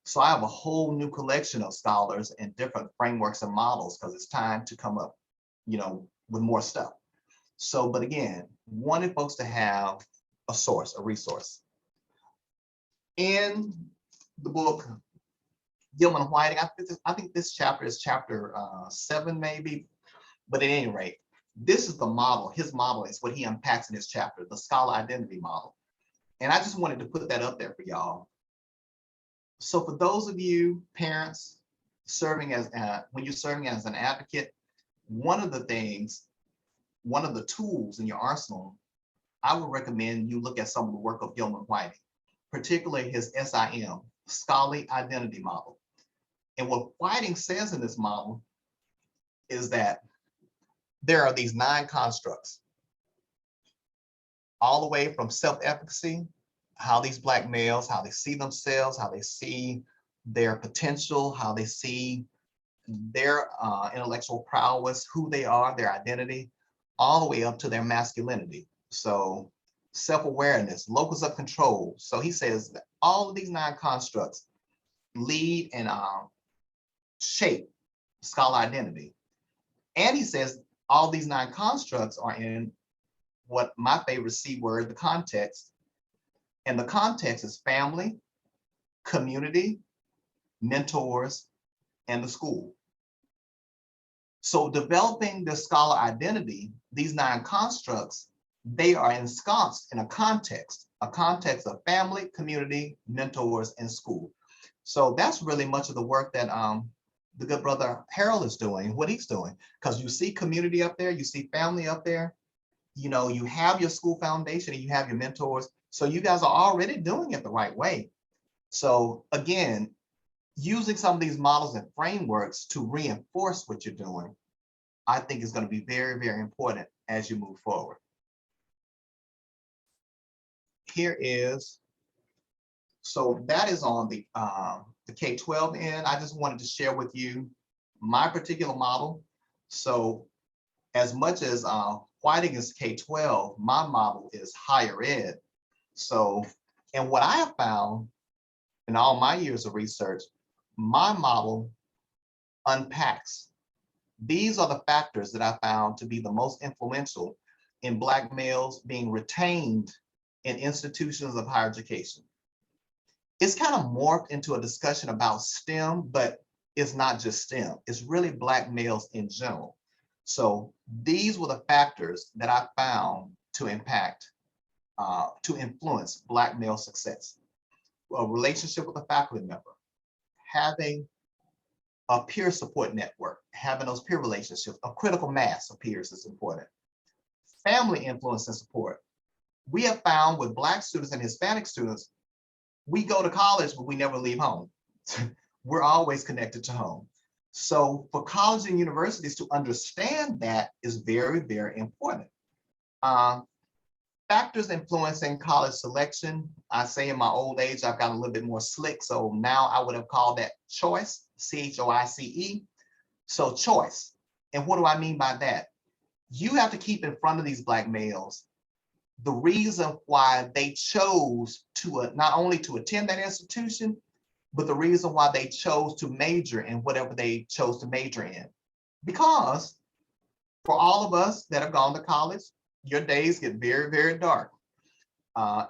So I have a whole new collection of scholars and different frameworks and models because it's time to come up, with more stuff. So, but again, wanted folks to have a source, a resource. In the book, Gilman Whiting, I think this chapter is chapter 7 maybe, but at any rate, this is the model. His model is what he unpacks in his chapter, the scholar identity model. And I just wanted to put that up there for y'all. So for those of you parents serving as, when you're serving as an advocate, one of the tools in your arsenal, I would recommend you look at some of the work of Gilman Whiting, particularly his SIM, scholarly identity model. And what Whiting says in this model is that there are these 9 constructs, all the way from self-efficacy, how these Black males, how they see themselves, how they see their potential, how they see their intellectual prowess, who they are, their identity, all the way up to their masculinity. So self-awareness, locus of control. So he says that all of these 9 constructs lead and shape scholar identity. And he says all these 9 constructs are in what my favorite C word, the context. And the context is family, community, mentors, and the school. So developing the scholar identity, these 9 constructs, they are ensconced in a context of family, community, mentors, and school. So that's really much of the work that the good brother Harold is doing, what he's doing, because you see community up there, you see family up there, you know, you have your school foundation and you have your mentors. So you guys are already doing it the right way. So again, using some of these models and frameworks to reinforce what you're doing, I think is going to be very, very important as you move forward. Here is, so that is on the K-12 end. I just wanted to share with you my particular model. So as much as Whiting is K-12, my model is higher ed. So, and what I have found in all my years of research, my model unpacks. These are the factors that I found to be the most influential in Black males being retained in institutions of higher education. It's kind of morphed into a discussion about STEM, but it's not just STEM. It's really Black males in general. So these were the factors that I found to impact, to influence Black male success. A relationship with a faculty member, having a peer support network, having those peer relationships, a critical mass of peers is important. Family influence and support. We have found with Black students and Hispanic students, we go to college, but we never leave home. We're always connected to home. So for colleges and universities to understand that is very, very important. Factors influencing college selection. I say in my old age, I've got a little bit more slick. So now I would have called that choice, C-H-O-I-C-E. So choice. And what do I mean by that? You have to keep in front of these Black males the reason why they chose to not only to attend that institution, but the reason why they chose to major in whatever they chose to major in. Because for all of us that have gone to college, your days get very, very dark.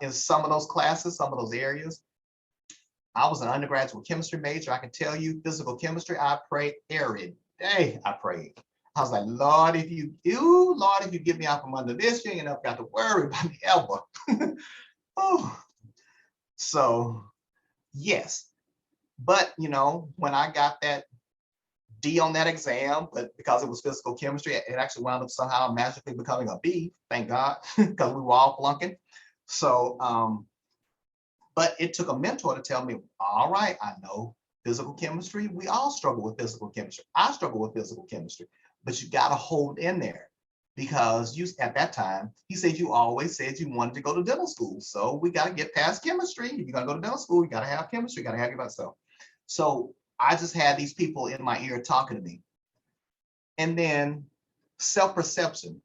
In some of those classes, some of those areas, I was an undergraduate chemistry major. I can tell you physical chemistry, I prayed every day. I prayed. I was like, Lord, if you get me out from under this, you ain't never got to worry about me ever. Oh. So yes, but you know, when I got that D on that exam, but because it was physical chemistry, it actually wound up somehow magically becoming a B, thank God, because we were all flunking. So, but it took a mentor to tell me, all right, I know physical chemistry, we all struggle with physical chemistry. I struggle with physical chemistry, but you got to hold in there because you, at that time, he said, you always said you wanted to go to dental school. So we got to get past chemistry. If you're going to go to dental school, you got to have chemistry, you got to have yourself. So I just had these people in my ear talking to me. And then self-perception,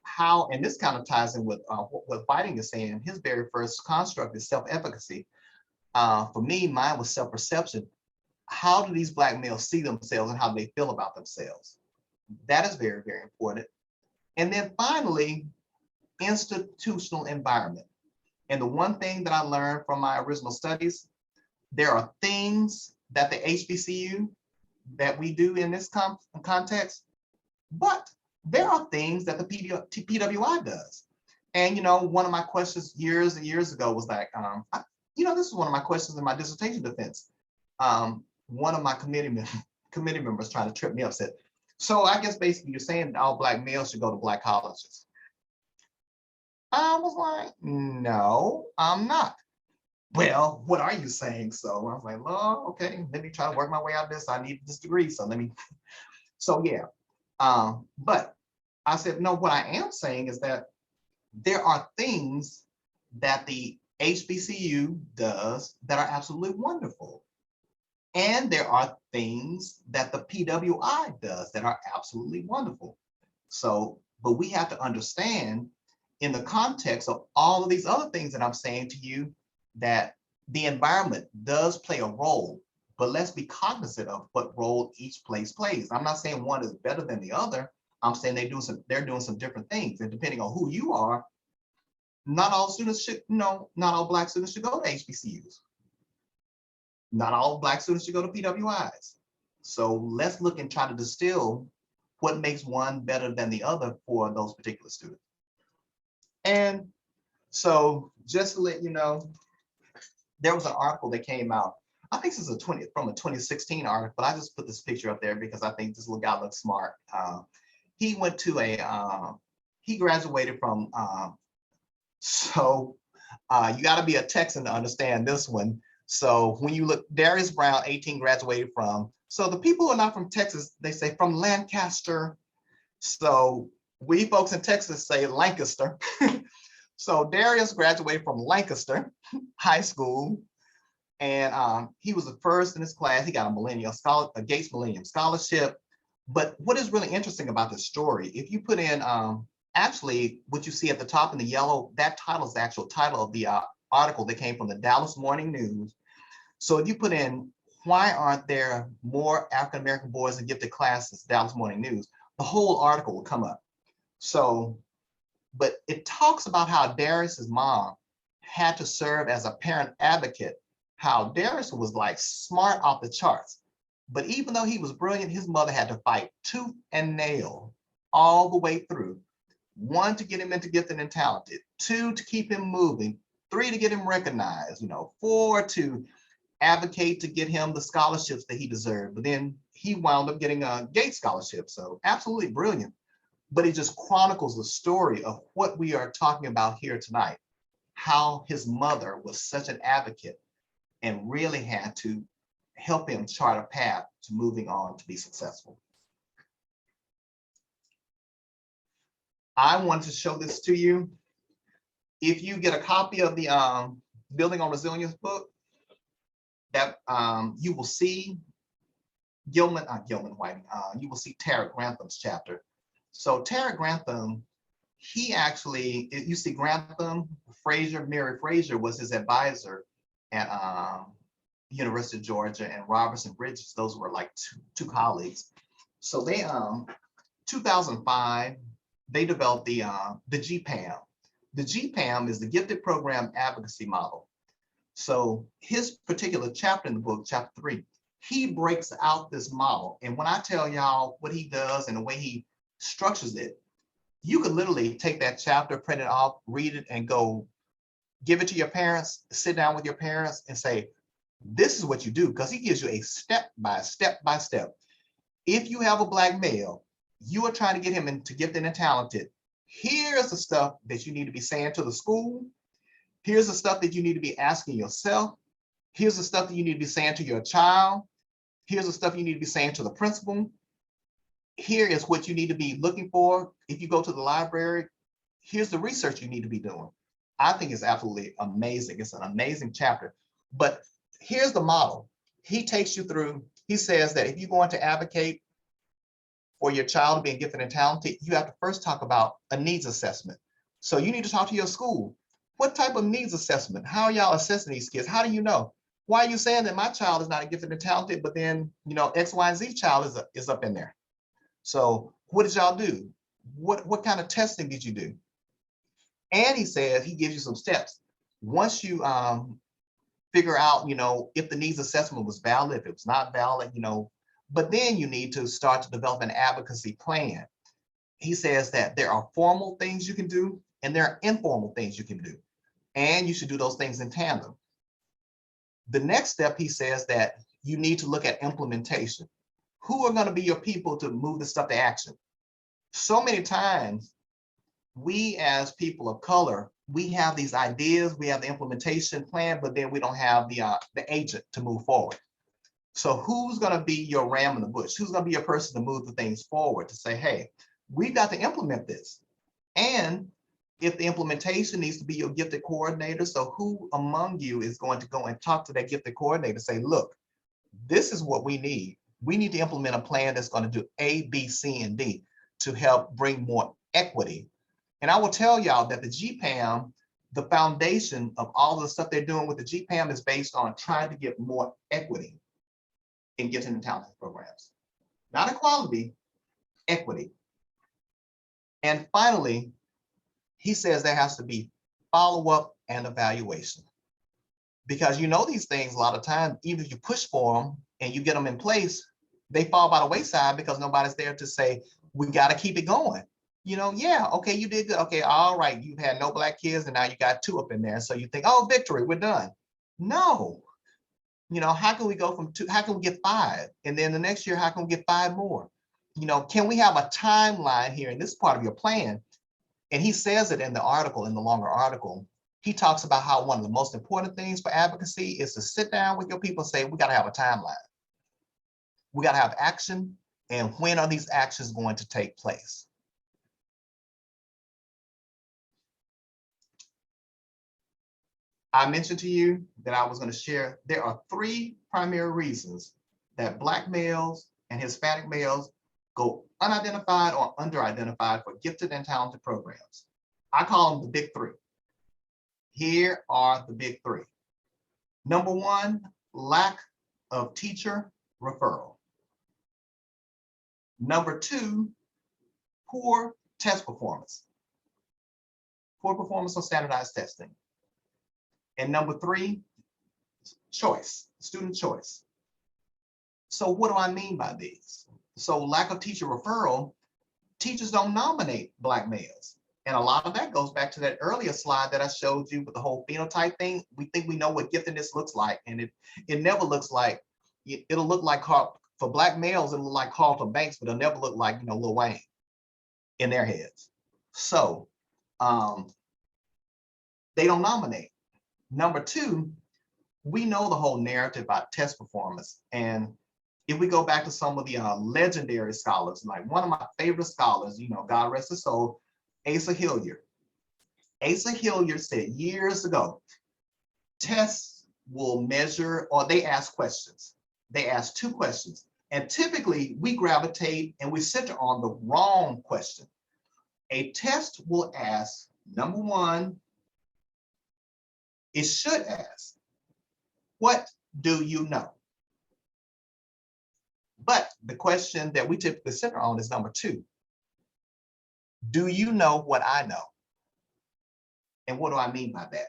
how, and this kind of ties in with what Whiting is saying, his very first construct is self-efficacy. For me, mine was self-perception. How do these Black males see themselves and how they feel about themselves? That is very, very important. And then finally, institutional environment. And the one thing that I learned from my original studies, there are things that the HBCU that we do in this context, but there are things that the PWI does. And, you know, one of my questions years and years ago was like, this is one of my questions in my dissertation defense. One of my committee members trying to trip me up said, so I guess basically you're saying all Black males should go to Black colleges. I was like, no, I'm not. Well, what are you saying? So I was like, oh, okay, let me try to work my way out of this. I need this degree, so let me, so yeah. But I said, no, what I am saying is that there are things that the HBCU does that are absolutely wonderful. And there are things that the PWI does that are absolutely wonderful. So, but we have to understand in the context of all of these other things that I'm saying to you, that the environment does play a role, but let's be cognizant of what role each place plays. I'm not saying one is better than the other. I'm saying they're doing some different things. And depending on who you are, not all students should, not all Black students should go to HBCUs. Not all Black students should go to PWIs. So let's look and try to distill what makes one better than the other for those particular students. And so just to let you know, there was an article that came out. I think this is from a 2016 article, but I just put this picture up there because I think this little guy looks smart. He went to he graduated from, you got to be a Texan to understand this one. So when you look, Darius Brown, 18, graduated from, so the people who are not from Texas, they say from Lancaster. So we folks in Texas say Lancaster. So Darius graduated from Lancaster High School, and he was the first in his class. He got a Gates Millennium Scholarship. But what is really interesting about this story, if you put in, actually, what you see at the top in the yellow, that title is the actual title of the article that came from the Dallas Morning News. So if you put in, why aren't there more African-American boys in gifted classes, Dallas Morning News, the whole article will come up. So, but it talks about how Darius's mom had to serve as a parent advocate, how Darius was like smart off the charts. But even though he was brilliant, his mother had to fight tooth and nail all the way through. 1, to get him into gifted and talented, 2, to keep him moving, 3, to get him recognized, 4, to advocate to get him the scholarships that he deserved. But then he wound up getting a Gates scholarship. So absolutely brilliant. But it just chronicles the story of what we are talking about here tonight, how his mother was such an advocate and really had to help him chart a path to moving on to be successful. I wanted to show this to you. If you get a copy of the Building on Resilience book, that you will see you will see Tara Grantham's chapter. So Tara Grantham, he actually, you see Grantham, Mary Fraser was his advisor at University of Georgia, and Robertson Bridges, those were like two colleagues. So they, 2005, they developed the GPAM. The GPAM is the Gifted Program Advocacy Model. So his particular chapter in the book, chapter 3, he breaks out this model. And when I tell y'all what he does and the way he structures it, you could literally take that chapter, print it off, read it, and go give it to your parents, sit down with your parents and say, this is what you do, because he gives you a step by step. If you have a Black male, you are trying to get him into gifted and talented, here's the stuff that you need to be saying to the school. Here's the stuff that you need to be asking yourself. Here's the stuff that you need to be saying to your child. Here's the stuff you need to be saying to the principal. Here is what you need to be looking for. If you go to the library, here's the research you need to be doing. I think it's absolutely amazing. It's an amazing chapter. But here's the model. He takes you through, he says that if you're going to advocate for your child being gifted and talented, you have to first talk about a needs assessment. So you need to talk to your school. What type of needs assessment? How are y'all assessing these kids? How do you know? Why are you saying that my child is not gifted and talented, but then, X, Y, and Z child is up in there? So what did y'all do? What kind of testing did you do? And he says, he gives you some steps. Once you figure out, if the needs assessment was valid, if it was not valid, but then you need to start to develop an advocacy plan. He says that there are formal things you can do and there are informal things you can do. And you should do those things in tandem. The next step, he says that you need to look at implementation. Who are going to be your people to move this stuff to action? So many times, we as people of color, we have these ideas, we have the implementation plan, but then we don't have the agent to move forward. So who's going to be your ram in the bush? Who's going to be your person to move the things forward to say, hey, we've got to implement this. And if the implementation needs to be your gifted coordinator, so who among you is going to go and talk to that gifted coordinator, say, look, this is what we need. We need to implement a plan that's going to do A, B, C, and D to help bring more equity. And I will tell y'all that the GPAM, the foundation of all the stuff they're doing with the GPAM is based on trying to get more equity in gifted and talented programs. Not equality, equity. And finally, he says there has to be follow-up and evaluation. Because these things a lot of times, even if you push for them and you get them in place, they fall by the wayside because nobody's there to say, we got to keep it going. Yeah, okay, you did good. Okay, all right, you've had no Black kids and now you got 2 up in there. So you think, oh, victory, we're done. No. How can we go from 2? How can we get 5? And then the next year, how can we get 5 more? Can we have a timeline here? And this is part of your plan. And he says it in the article, in the longer article. He talks about how one of the most important things for advocacy is to sit down with your people and say, we got to have a timeline. We got to have action. And when are these actions going to take place? I mentioned to you that I was going to share, there are 3 primary reasons that Black males and Hispanic males go unidentified or underidentified for gifted and talented programs. I call them the big 3. Here are the big 3. Number 1, lack of teacher referral. Number 2, poor test performance. Poor performance on standardized testing. And number 3, choice, student choice. So what do I mean by these? So lack of teacher referral, teachers don't nominate Black males. And a lot of that goes back to that earlier slide that I showed you with the whole phenotype thing. We think we know what giftedness looks like, and it never looks like, it'll look like, for Black males, it'll look like Carlton Banks, but it'll never look like, Lil Wayne in their heads. So they don't nominate. Number 2, we know the whole narrative about test performance. And if we go back to some of the legendary scholars, like one of my favorite scholars, God rest his soul, Asa Hilliard. Asa Hilliard said years ago, tests will measure, or they ask questions. They ask 2 questions. And typically we gravitate and we center on the wrong question. A test will ask, number 1, it should ask, what do you know? But the question that we typically center on is number 2. Do you know what I know? And what do I mean by that?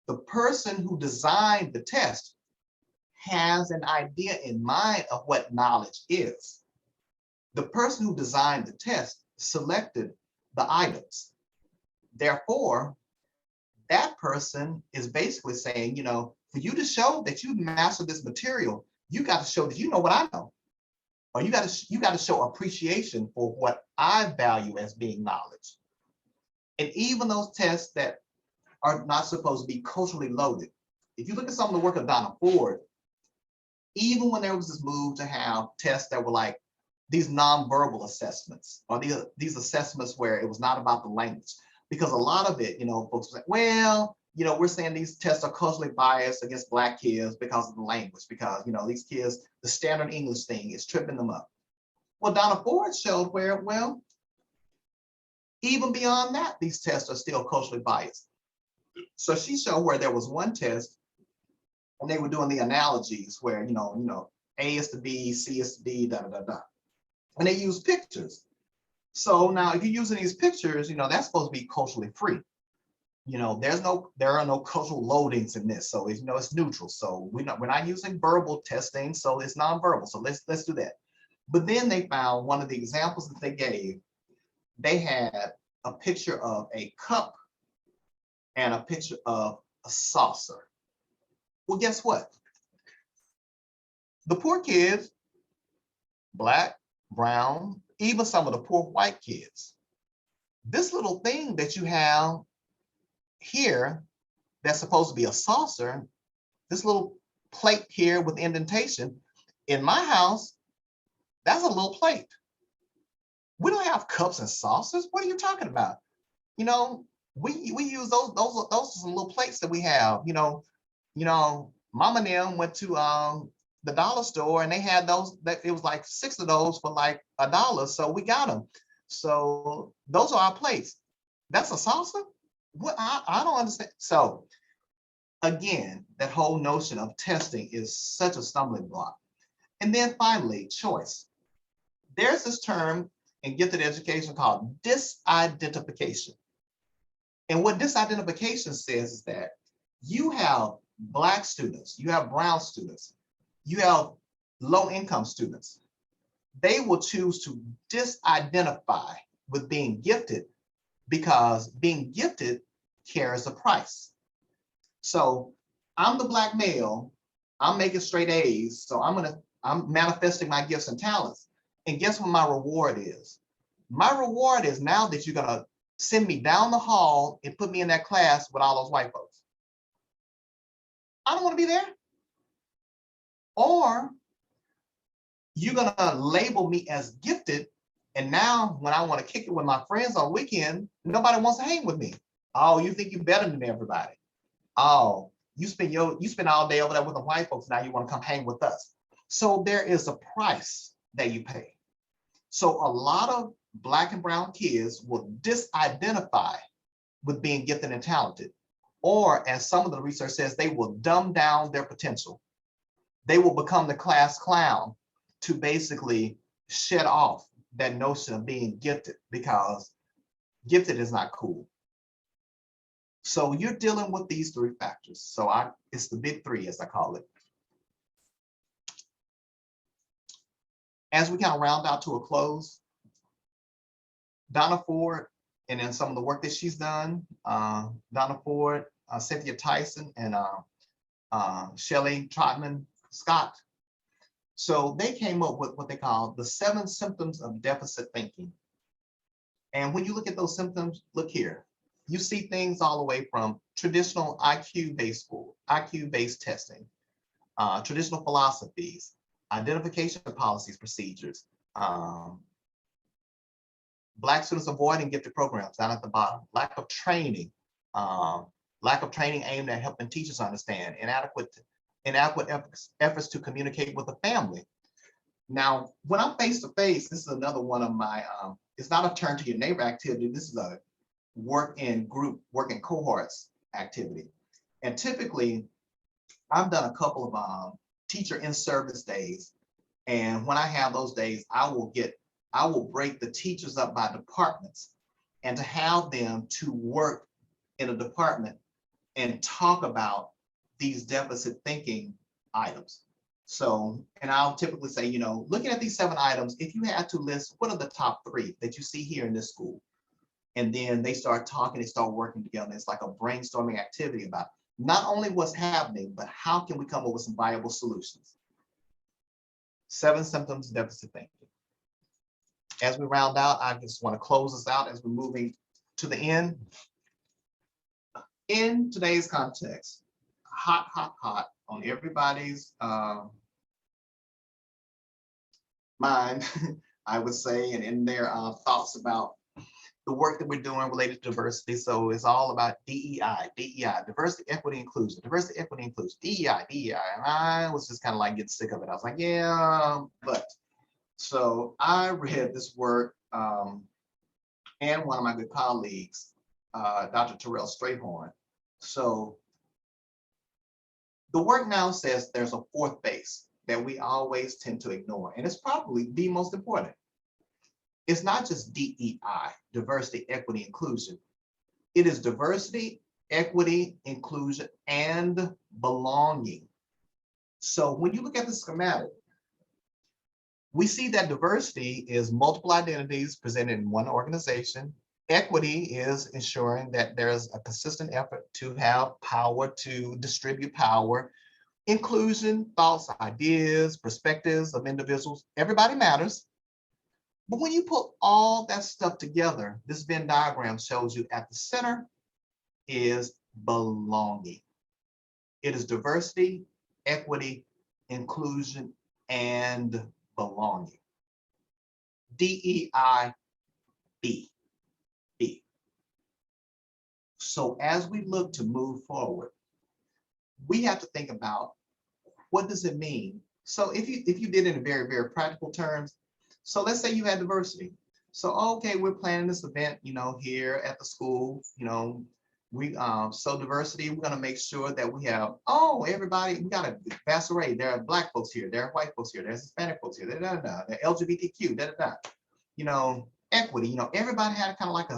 The person who designed the test has an idea in mind of what knowledge is. The person who designed the test selected the items. Therefore, that person is basically saying, for you to show that you mastered this material, you got to show that you know what I know. Or you got to show appreciation for what I value as being knowledge. And even those tests that are not supposed to be culturally loaded. If you look at some of the work of Donna Ford, even when there was this move to have tests that were like these nonverbal assessments, or these assessments where it was not about the language, because a lot of it, folks were like, well, we're saying these tests are culturally biased against Black kids because of the language, because, these kids, the standard English thing is tripping them up. Well, Donna Ford showed where, well, even beyond that, these tests are still culturally biased. So she showed where there was one test, and they were doing the analogies where, A is to B, C is to D, da, da, da, da. And they use pictures. So now if you're using these pictures, that's supposed to be culturally free. There are no cultural loadings in this. So it's neutral. So we're not using verbal testing. So it's nonverbal. So let's do that. But then they found one of the examples that they gave, they had a picture of a cup and a picture of a saucer. Well, guess what? The poor kids, Black, brown, even some of the poor white kids, this little thing that you have here that's supposed to be a saucer, this little plate here with indentation, in my house, that's a little plate. We don't have cups and saucers. What are you talking about? We use those are some little plates that we have. Mama and them went to the dollar store and they had those, that it was like 6 of those for like $1. So we got them. So those are our plates. That's a saucer? What? I don't understand. So again, that whole notion of testing is such a stumbling block. And then finally, choice. There's this term in gifted education called disidentification. And what disidentification says is that you have Black students, you have brown students, you have low-income students. They will choose to disidentify with being gifted because being gifted carries a price. So I'm the Black male, I'm making straight A's, so I'm manifesting my gifts and talents. And guess what my reward is? My reward is, now that you're gonna send me down the hall and put me in that class with all those white folks. I don't want to be there. Or you're gonna label me as gifted, and now when I want to kick it with my friends on weekend, nobody wants to hang with me. Oh, you think you're better than everybody. Oh, you spend all day over there with the white folks, now you want to come hang with us. So there is a price that you pay. So a lot of Black and brown kids will disidentify with being gifted and talented. Or as some of the research says, they will dumb down their potential. They will become the class clown to basically shed off that notion of being gifted, because gifted is not cool. So you're dealing with these three factors. So it's the big three, as I call it. As we kind of round out to a close, Donna Ford, and then some of the work that she's done, Donna Ford, Cynthia Tyson, and Shelley Trotman Scott. So they came up with what they call the 7 symptoms of deficit thinking. And when you look at those symptoms, look here, you see things all the way from traditional IQ-based testing, traditional philosophies, identification policies, procedures, Black students avoiding gifted programs down at the bottom, lack of training aimed at helping teachers understand, inadequate efforts to communicate with the family. Now, when I'm face to face, this is another one of my, it's not a turn to your neighbor activity. This is a work in cohorts activity. And typically, I've done a couple of teacher in service days. And when I have those days, I will break the teachers up by departments and to have them to work in a department and talk about these deficit thinking items. So, and I'll typically say, looking at these 7 items, if you had to list, what are the top 3 that you see here in this school? And then they start talking, they start working together. It's like a brainstorming activity about not only what's happening, but how can we come up with some viable solutions? 7 symptoms of deficit thinking. As we round out, I just want to close this out as we're moving to the end. In today's context, hot on everybody's mind, I would say, and in their thoughts about the work that we're doing related to diversity. So it's all about DEI, diversity, equity, inclusion, DEI. And I was just kind of like getting sick of it. I was like, yeah, but. So I read this work and one of my good colleagues, Dr. Terrell Strayhorn. So the work now says there's a 4th base that we always tend to ignore, and it's probably the most important. It's not just DEI, diversity, equity, inclusion. It is diversity, equity, inclusion, and belonging. So when you look at the schematic, we see that diversity is multiple identities presented in one organization. Equity is ensuring that there's a consistent effort to have power, to distribute power. Inclusion, thoughts, ideas, perspectives of individuals, everybody matters. But when you put all that stuff together, this Venn diagram shows you at the center is belonging. It is diversity, equity, inclusion, and belonging. DEI, B. So as we look to move forward, we have to think about what does it mean? So if you did it in very, very practical terms, so let's say you had diversity. So, okay, we're planning this event, here at the school, so diversity, we're going to make sure that we have, everybody, we got a vast array. There are Black folks here, there are white folks here, there's Hispanic folks here, there are LGBTQ, equity, everybody had kind of like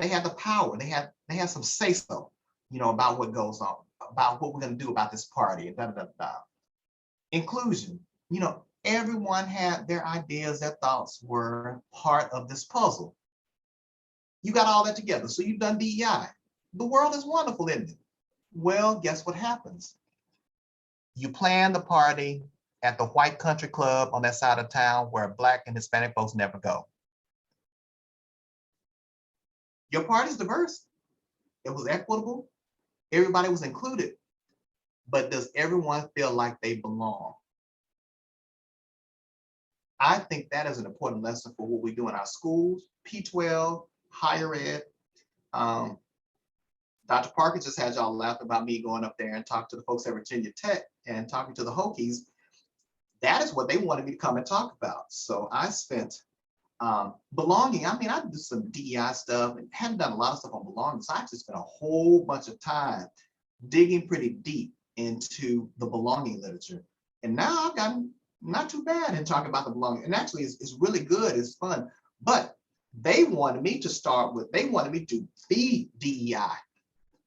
they had the power, they had some say-so, about what goes on, about what we're going to do about this party, Inclusion, everyone had their ideas, their thoughts were part of this puzzle. You got all that together, so you've done DEI. The world is wonderful, isn't it? Well, guess what happens? You plan the party at the white country club on that side of town where Black and Hispanic folks never go. Your party's diverse. It was equitable. Everybody was included. But does everyone feel like they belong? I think that is an important lesson for what we do in our schools, P12, higher ed. Dr. Parker just had y'all laughing about me going up there and talk to the folks at Virginia Tech and talking to the Hokies. That is what they wanted me to come and talk about. So I spent belonging. I mean, I do some DEI stuff and haven't done a lot of stuff on belonging. So I just spent a whole bunch of time digging pretty deep into the belonging literature. And now I've gotten not too bad in talking about the belonging. And actually, it's really good. It's fun. But they wanted me to start with, they wanted me to feed DEI.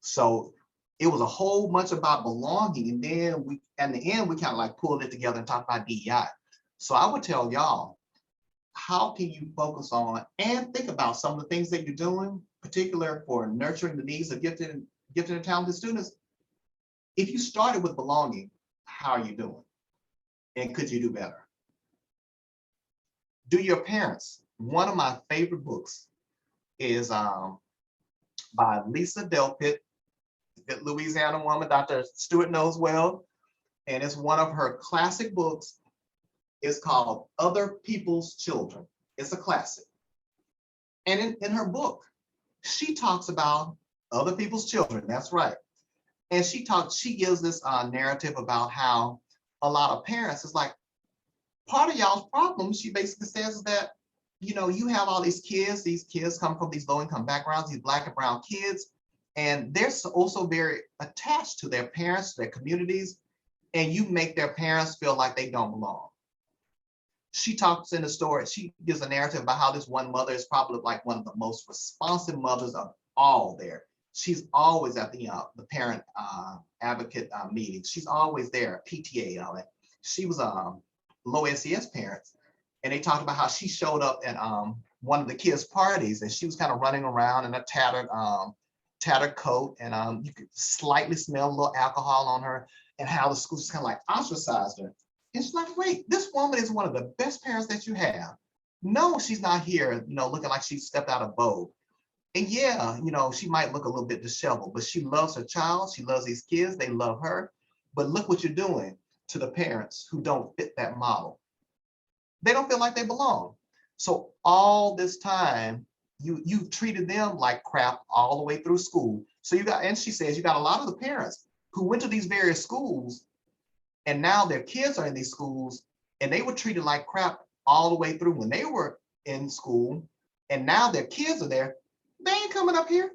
So it was a whole bunch about belonging. And then we, at the end, we kind of like pulled it together and talked about DEI. So I would tell y'all, how can you focus on and think about some of the things that you're doing, particular for nurturing the needs of gifted and talented students? If you started with belonging, how are you doing? And could you do better? Do your parents? One of my favorite books is by Lisa Delpit, Louisiana woman, Dr. Stewart knows well. And it's one of her classic books. It's called Other People's Children. It's a classic. And in her book, she talks about other people's children. That's right. And she gives this narrative about how a lot of parents is like, part of y'all's problem, she basically says, is that, you know, you have all these kids come from these low-income backgrounds, these Black and brown kids, and they're also very attached to their parents, their communities, and you make their parents feel like they don't belong. She talks in the story, she gives a narrative about how this one mother is probably like one of the most responsive mothers of all there. She's always at the parent advocate meetings. She's always there at PTA and all that. She was low SES parents, and they talked about how she showed up at one of the kids' parties, and she was kind of running around in a tattered coat, and you could slightly smell a little alcohol on her, and how the school just kind of like ostracized her. And she's like, wait, this woman is one of the best parents that you have. No, she's not here, you know, looking like she stepped out of Vogue. And yeah, you know, she might look a little bit disheveled, but she loves her child. She loves these kids. They love her. But look what you're doing to the parents who don't fit that model. They don't feel like they belong. So all this time, you treated them like crap all the way through school. So you got, and she says, you got a lot of the parents who went to these various schools, and now their kids are in these schools, and they were treated like crap all the way through when they were in school, and now their kids are there. They ain't coming up here.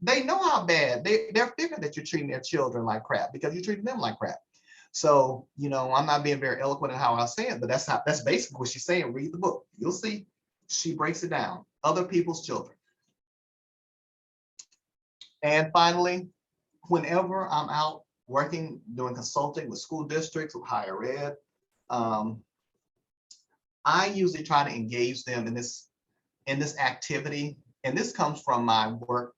They know how bad, they're figuring that you're treating their children like crap because you're treating them like crap. So, you know, I'm not being very eloquent in how I say it, but that's basically what she's saying. Read the book. You'll see. She breaks it down. Other people's children. And finally, whenever I'm out working, doing consulting with school districts, with higher ed, I usually try to engage them in this activity. And this comes from my work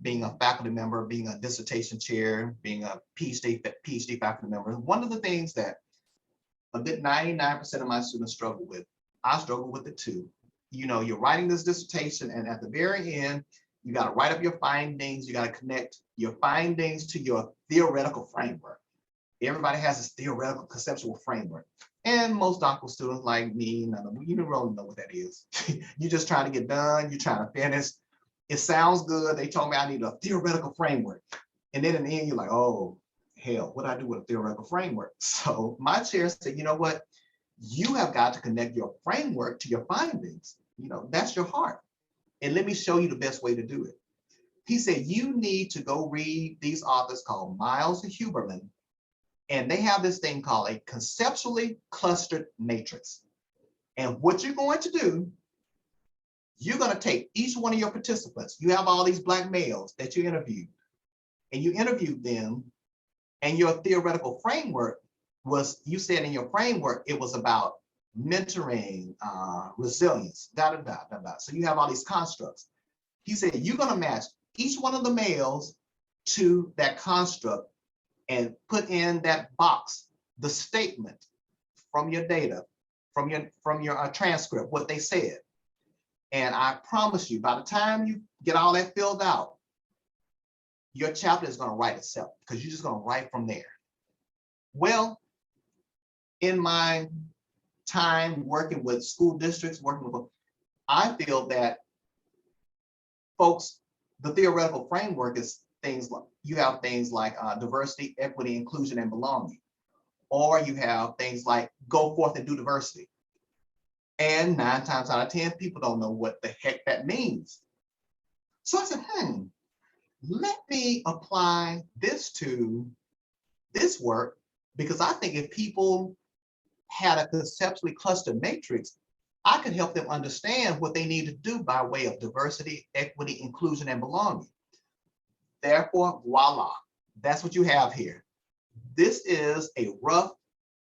being a faculty member, being a dissertation chair, being a PhD faculty member. One of the things that a good 99% of my students struggle with, I struggle with it too. You know, you're writing this dissertation, and at the very end, you got to write up your findings. You got to connect your findings to your theoretical framework. Everybody has this theoretical conceptual framework. And most doctoral students like me, none of them, you don't really know what that is. You're just trying to get done. You're trying to finish. It sounds good. They told me I need a theoretical framework. And then in the end, you're like, oh, hell, what do I do with a theoretical framework? So my chair said, you know what? You have got to connect your framework to your findings. You know, that's your heart. And let me show you the best way to do it. He said, you need to go read these authors called Miles and Huberman. And they have this thing called a conceptually clustered matrix. And what you're going to do, you're going to take each one of your participants. You have all these Black males that you interviewed, and you interviewed them, and your theoretical framework was, you said in your framework, it was about mentoring, resilience, So you have all these constructs. He said, you're going to match each one of the males to that construct and put in that box the statement from your data, from your transcript, what they said. And I promise you, by the time you get all that filled out, your chapter is going to write itself because you're just going to write from there. Well, in my time working with school districts, I feel that folks, the theoretical framework is things like, you have things like diversity, equity, inclusion, and belonging. Or you have things like go forth and do diversity. And 9 times out of 10, people don't know what the heck that means. So I said, let me apply this to this work, because I think if people had a conceptually clustered matrix, I could help them understand what they need to do by way of diversity, equity, inclusion, and belonging. Therefore, voila, that's what you have here. This is a rough,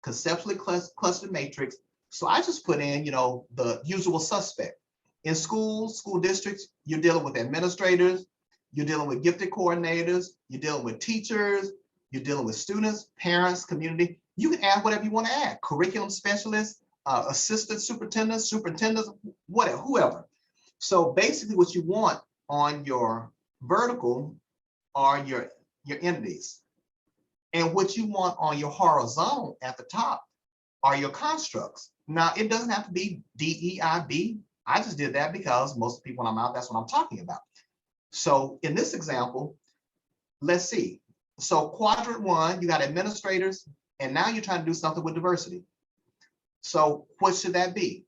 conceptually clustered matrix. So I just put in, the usual suspect. In schools, school districts, you're dealing with administrators, you're dealing with gifted coordinators, you're dealing with teachers, you're dealing with students, parents, community. You can add whatever you want to add. Curriculum specialists, assistant superintendents, whatever, whoever. So basically what you want on your vertical are your entities. And what you want on your horizontal at the top are your constructs. Now, it doesn't have to be DEIB. I just did that because most people when I'm out, that's what I'm talking about. So in this example, let's see. So quadrant 1, you got administrators, and now you're trying to do something with diversity. So what should that be?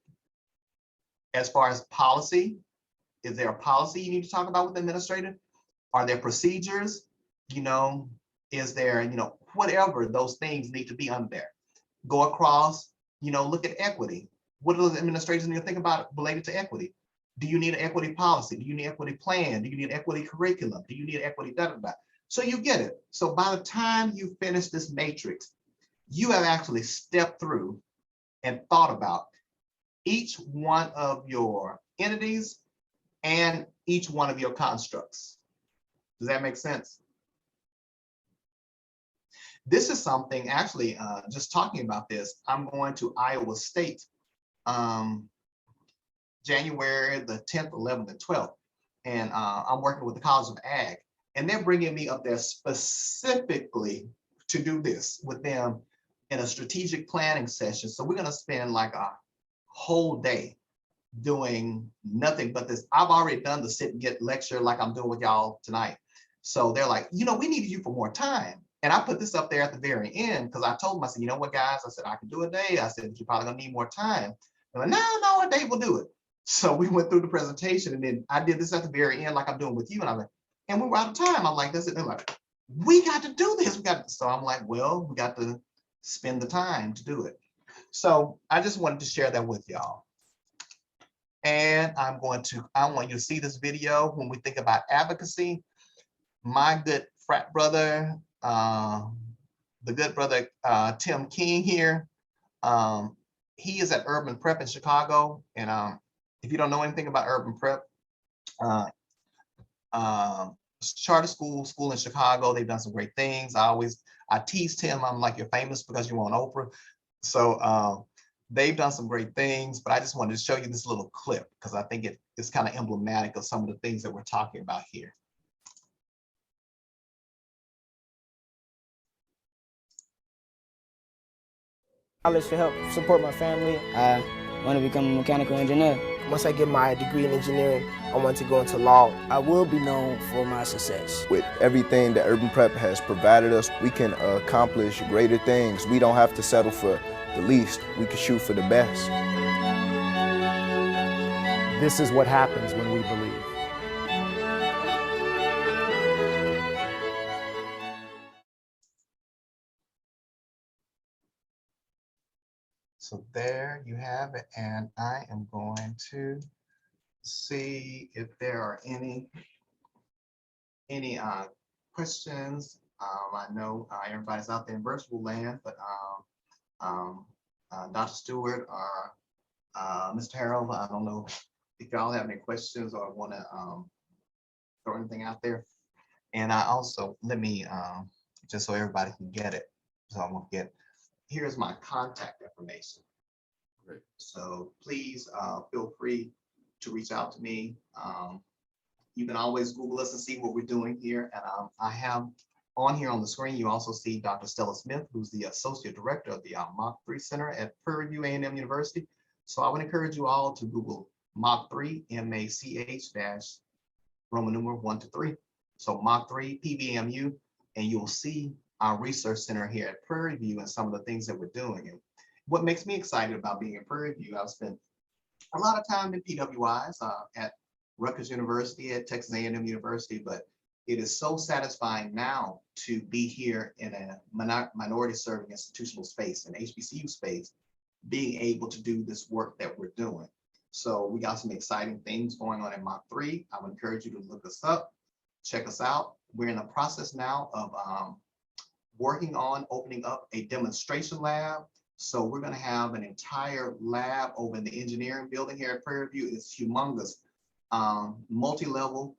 As far as policy, is there a policy you need to talk about with the administrator? Are there procedures? Is there, whatever those things need to be under there. Go across, look at equity. What do those administrators need to think about related to equity? Do you need an equity policy? Do you need equity plan? Do you need equity curriculum? Do you need equity da-da-da? So you get it. So by the time you finish this matrix, you have actually stepped through and thought about each one of your entities and each one of your constructs. Does that make sense? This is something, actually, just talking about this, I'm going to Iowa State January the 10th, 11th, and 12th. And I'm working with the College of Ag. And they're bringing me up there specifically to do this with them in a strategic planning session. So we're going to spend like a whole day doing nothing but this. I've already done the sit and get lecture like I'm doing with y'all tonight. So they're like, we needed you for more time. And I put this up there at the very end because I told them, I said, you know what, guys? I said, I can do a day. I said, you're probably going to need more time. They're like, no, a day will do it. So we went through the presentation, and then I did this at the very end like I'm doing with you. And I'm like, and we were out of time. I'm like, that's it. They're like, we got to do this. So I'm like, well, we got to spend the time to do it. So I just wanted to share that with y'all. And I want you to see this video when we think about advocacy. My good frat brother, the good brother, Tim King here, he is at Urban Prep in Chicago. And if you don't know anything about Urban Prep, charter school in Chicago, they've done some great things. I teased him, I'm like, you're famous because you're on Oprah. So they've done some great things, but I just wanted to show you this little clip because I think it's kind of emblematic of some of the things that we're talking about here. College to help support my family. I want to become a mechanical engineer. Once I get my degree in engineering, I want to go into law. I will be known for my success. With everything that Urban Prep has provided us, we can accomplish greater things. We don't have to settle for the least. We can shoot for the best. This is what happens when we believe. So there you have it, and I am going to see if there are any questions. I know everybody's out there in virtual land, but Dr. Stewart or Mr. Harold, I don't know if y'all have any questions or want to throw anything out there. And I also, let me, just so everybody can get it, so I won't get, here's my contact information. Great. So please feel free to reach out to me. You can always Google us and see what we're doing here. And I have on here on the screen, you also see Dr. Stella Smith, who's the Associate Director of the Mach 3 Center at Prairie View A&M University. So I would encourage you all to Google Mach 3, MACH dash Roman numeral 1 to 3. So Mach 3 PVMU, and you'll see our research center here at Prairie View and some of the things that we're doing. And what makes me excited about being at Prairie View, I've spent a lot of time in PWIs at Rutgers University, at Texas A&M University, but it is so satisfying now to be here in a minority serving institutional space, an HBCU space, being able to do this work that we're doing. So we got some exciting things going on in Mach 3. I would encourage you to look us up, check us out. We're in the process now of working on opening up a demonstration lab. So we're going to have an entire lab over in the engineering building here at Prairie View. It's humongous, multi-level.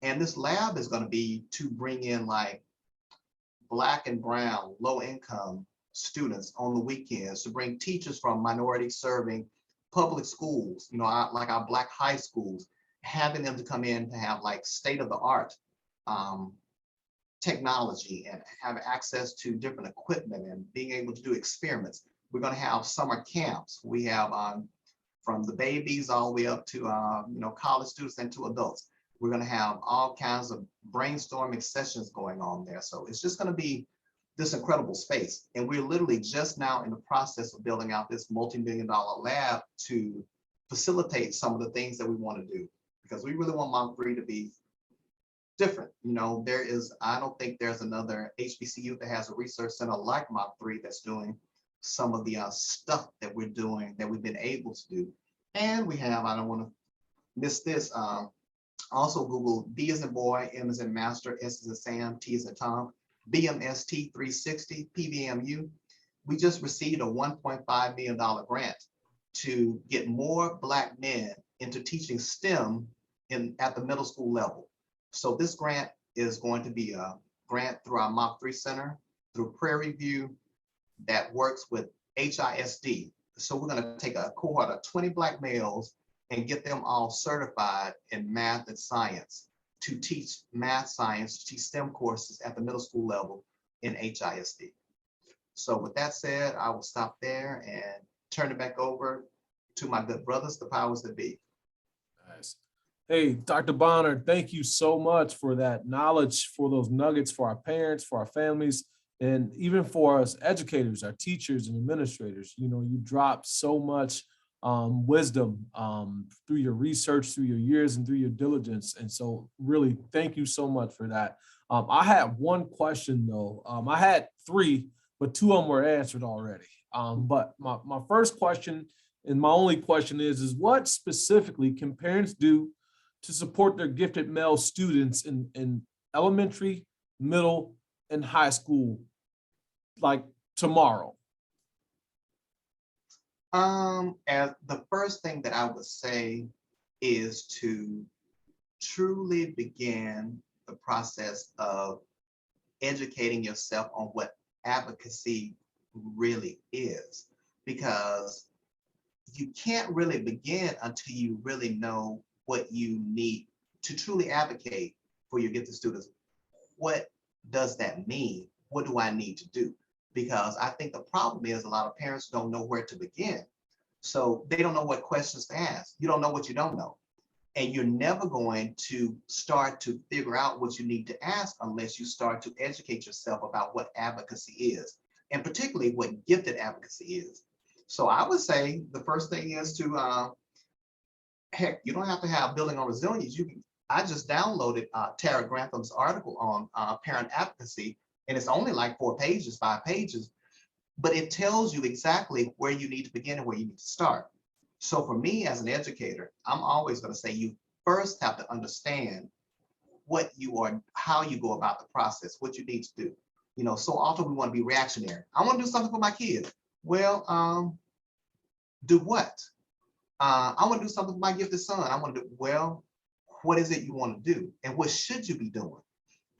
And this lab is going to be to bring in like Black and brown, low income students on the weekends, to bring teachers from minority serving public schools, you know, like our Black high schools, having them to come in to have like state of the art technology and have access to different equipment and being able to do experiments. We're going to have summer camps. We have from the babies all the way up to you know, college students and to adults. We're going to have all kinds of brainstorming sessions going on there. So it's just going to be this incredible space. And we're literally just now in the process of building out this multi-million-dollar lab to facilitate some of the things that we want to do, because we really want Mach 3 to be different. You know, I don't think there's another HBCU that has a research center like Mach 3 that's doing some of the stuff that we're doing, that we've been able to do. And we have, I don't want to miss this, also Google B as in boy, M as in master, S as in Sam, T as in Tom, BMST 360 PVMU. We just received a $1.5 million grant to get more Black men into teaching STEM at the middle school level. So this grant is going to be a grant through our Mach 3 Center, through Prairie View, that works with HISD. So we're going to take a cohort of 20 Black males and get them all certified in math and science, to teach math, science, to teach STEM courses at the middle school level in HISD. So with that said, I will stop there and turn it back over to my good brothers, the powers that be. Nice. Hey, Dr. Bonner, thank you so much for that knowledge, for those nuggets for our parents, for our families, and even for us educators, our teachers and administrators. You know, you dropped so much wisdom through your research, through your years, and through your diligence. And so really, thank you so much for that. I had one question though. I had three, but two of them were answered already. But my first question and my only question is what specifically can parents do to support their gifted male students in elementary, middle, and high school, like tomorrow? As the first thing that I would say is to truly begin the process of educating yourself on what advocacy really is, because you can't really begin until you really know what you need to truly advocate for your gifted students. What does that mean? What do I need to do? Because I think the problem is a lot of parents don't know where to begin. So they don't know what questions to ask. You don't know what you don't know. And you're never going to start to figure out what you need to ask unless you start to educate yourself about what advocacy is, and particularly what gifted advocacy is. So I would say the first thing is to, heck, you don't have to have building on resilience. I just downloaded Tara Grantham's article on parent advocacy, and it's only like 4 pages, 5 pages, but it tells you exactly where you need to begin and where you need to start. So for me as an educator, I'm always going to say you first have to understand what you are, how you go about the process, what you need to do. You know, so often we want to be reactionary. I want to do something for my kids. Well, do what? I want to do something for my gifted son. I want to do, well, what is it you want to do? And what should you be doing?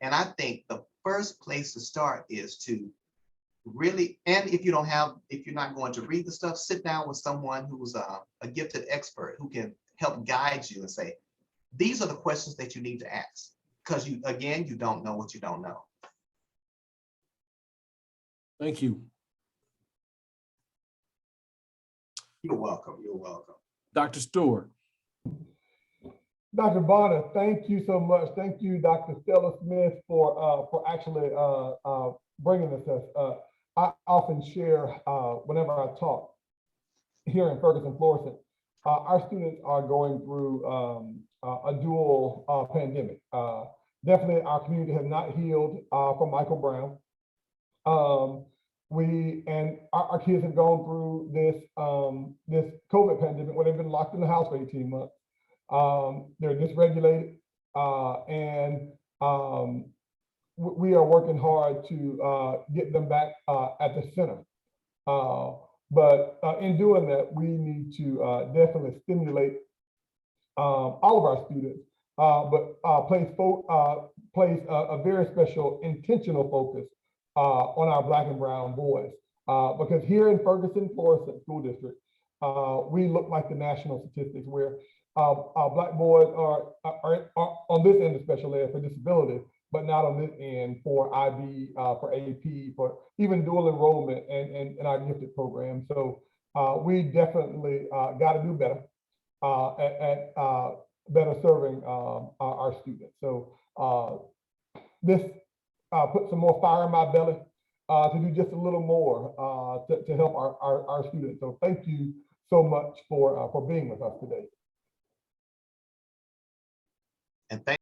And I think the first place to start is to really, and if you're not going to read the stuff, sit down with someone who's a gifted expert who can help guide you and say, these are the questions that you need to ask. Because you don't know what you don't know. Thank you. You're welcome. You're welcome. Dr. Stewart. Dr. Bonner, thank you so much. Thank you, Dr. Stella Smith, for actually bringing this to us. I often share whenever I talk here in Ferguson, Florissant, our students are going through a dual pandemic. Definitely, our community has not healed from Michael Brown. Our kids have gone through this COVID pandemic where they've been locked in the house for 18 months. They're dysregulated, and we are working hard to get them back at the center. But in doing that, we need to definitely stimulate all of our students, but place a very special intentional focus on our Black and brown boys. Because here in Ferguson, Florissant School District, we look like the national statistics where Black boys are on this end of special ed for disability, but not on this end for IB, for AP, for even dual enrollment and our gifted program. So we definitely got to do better at better serving our students. So this put some more fire in my belly to do just a little more to help our students. So thank you so much for being with us today. And thank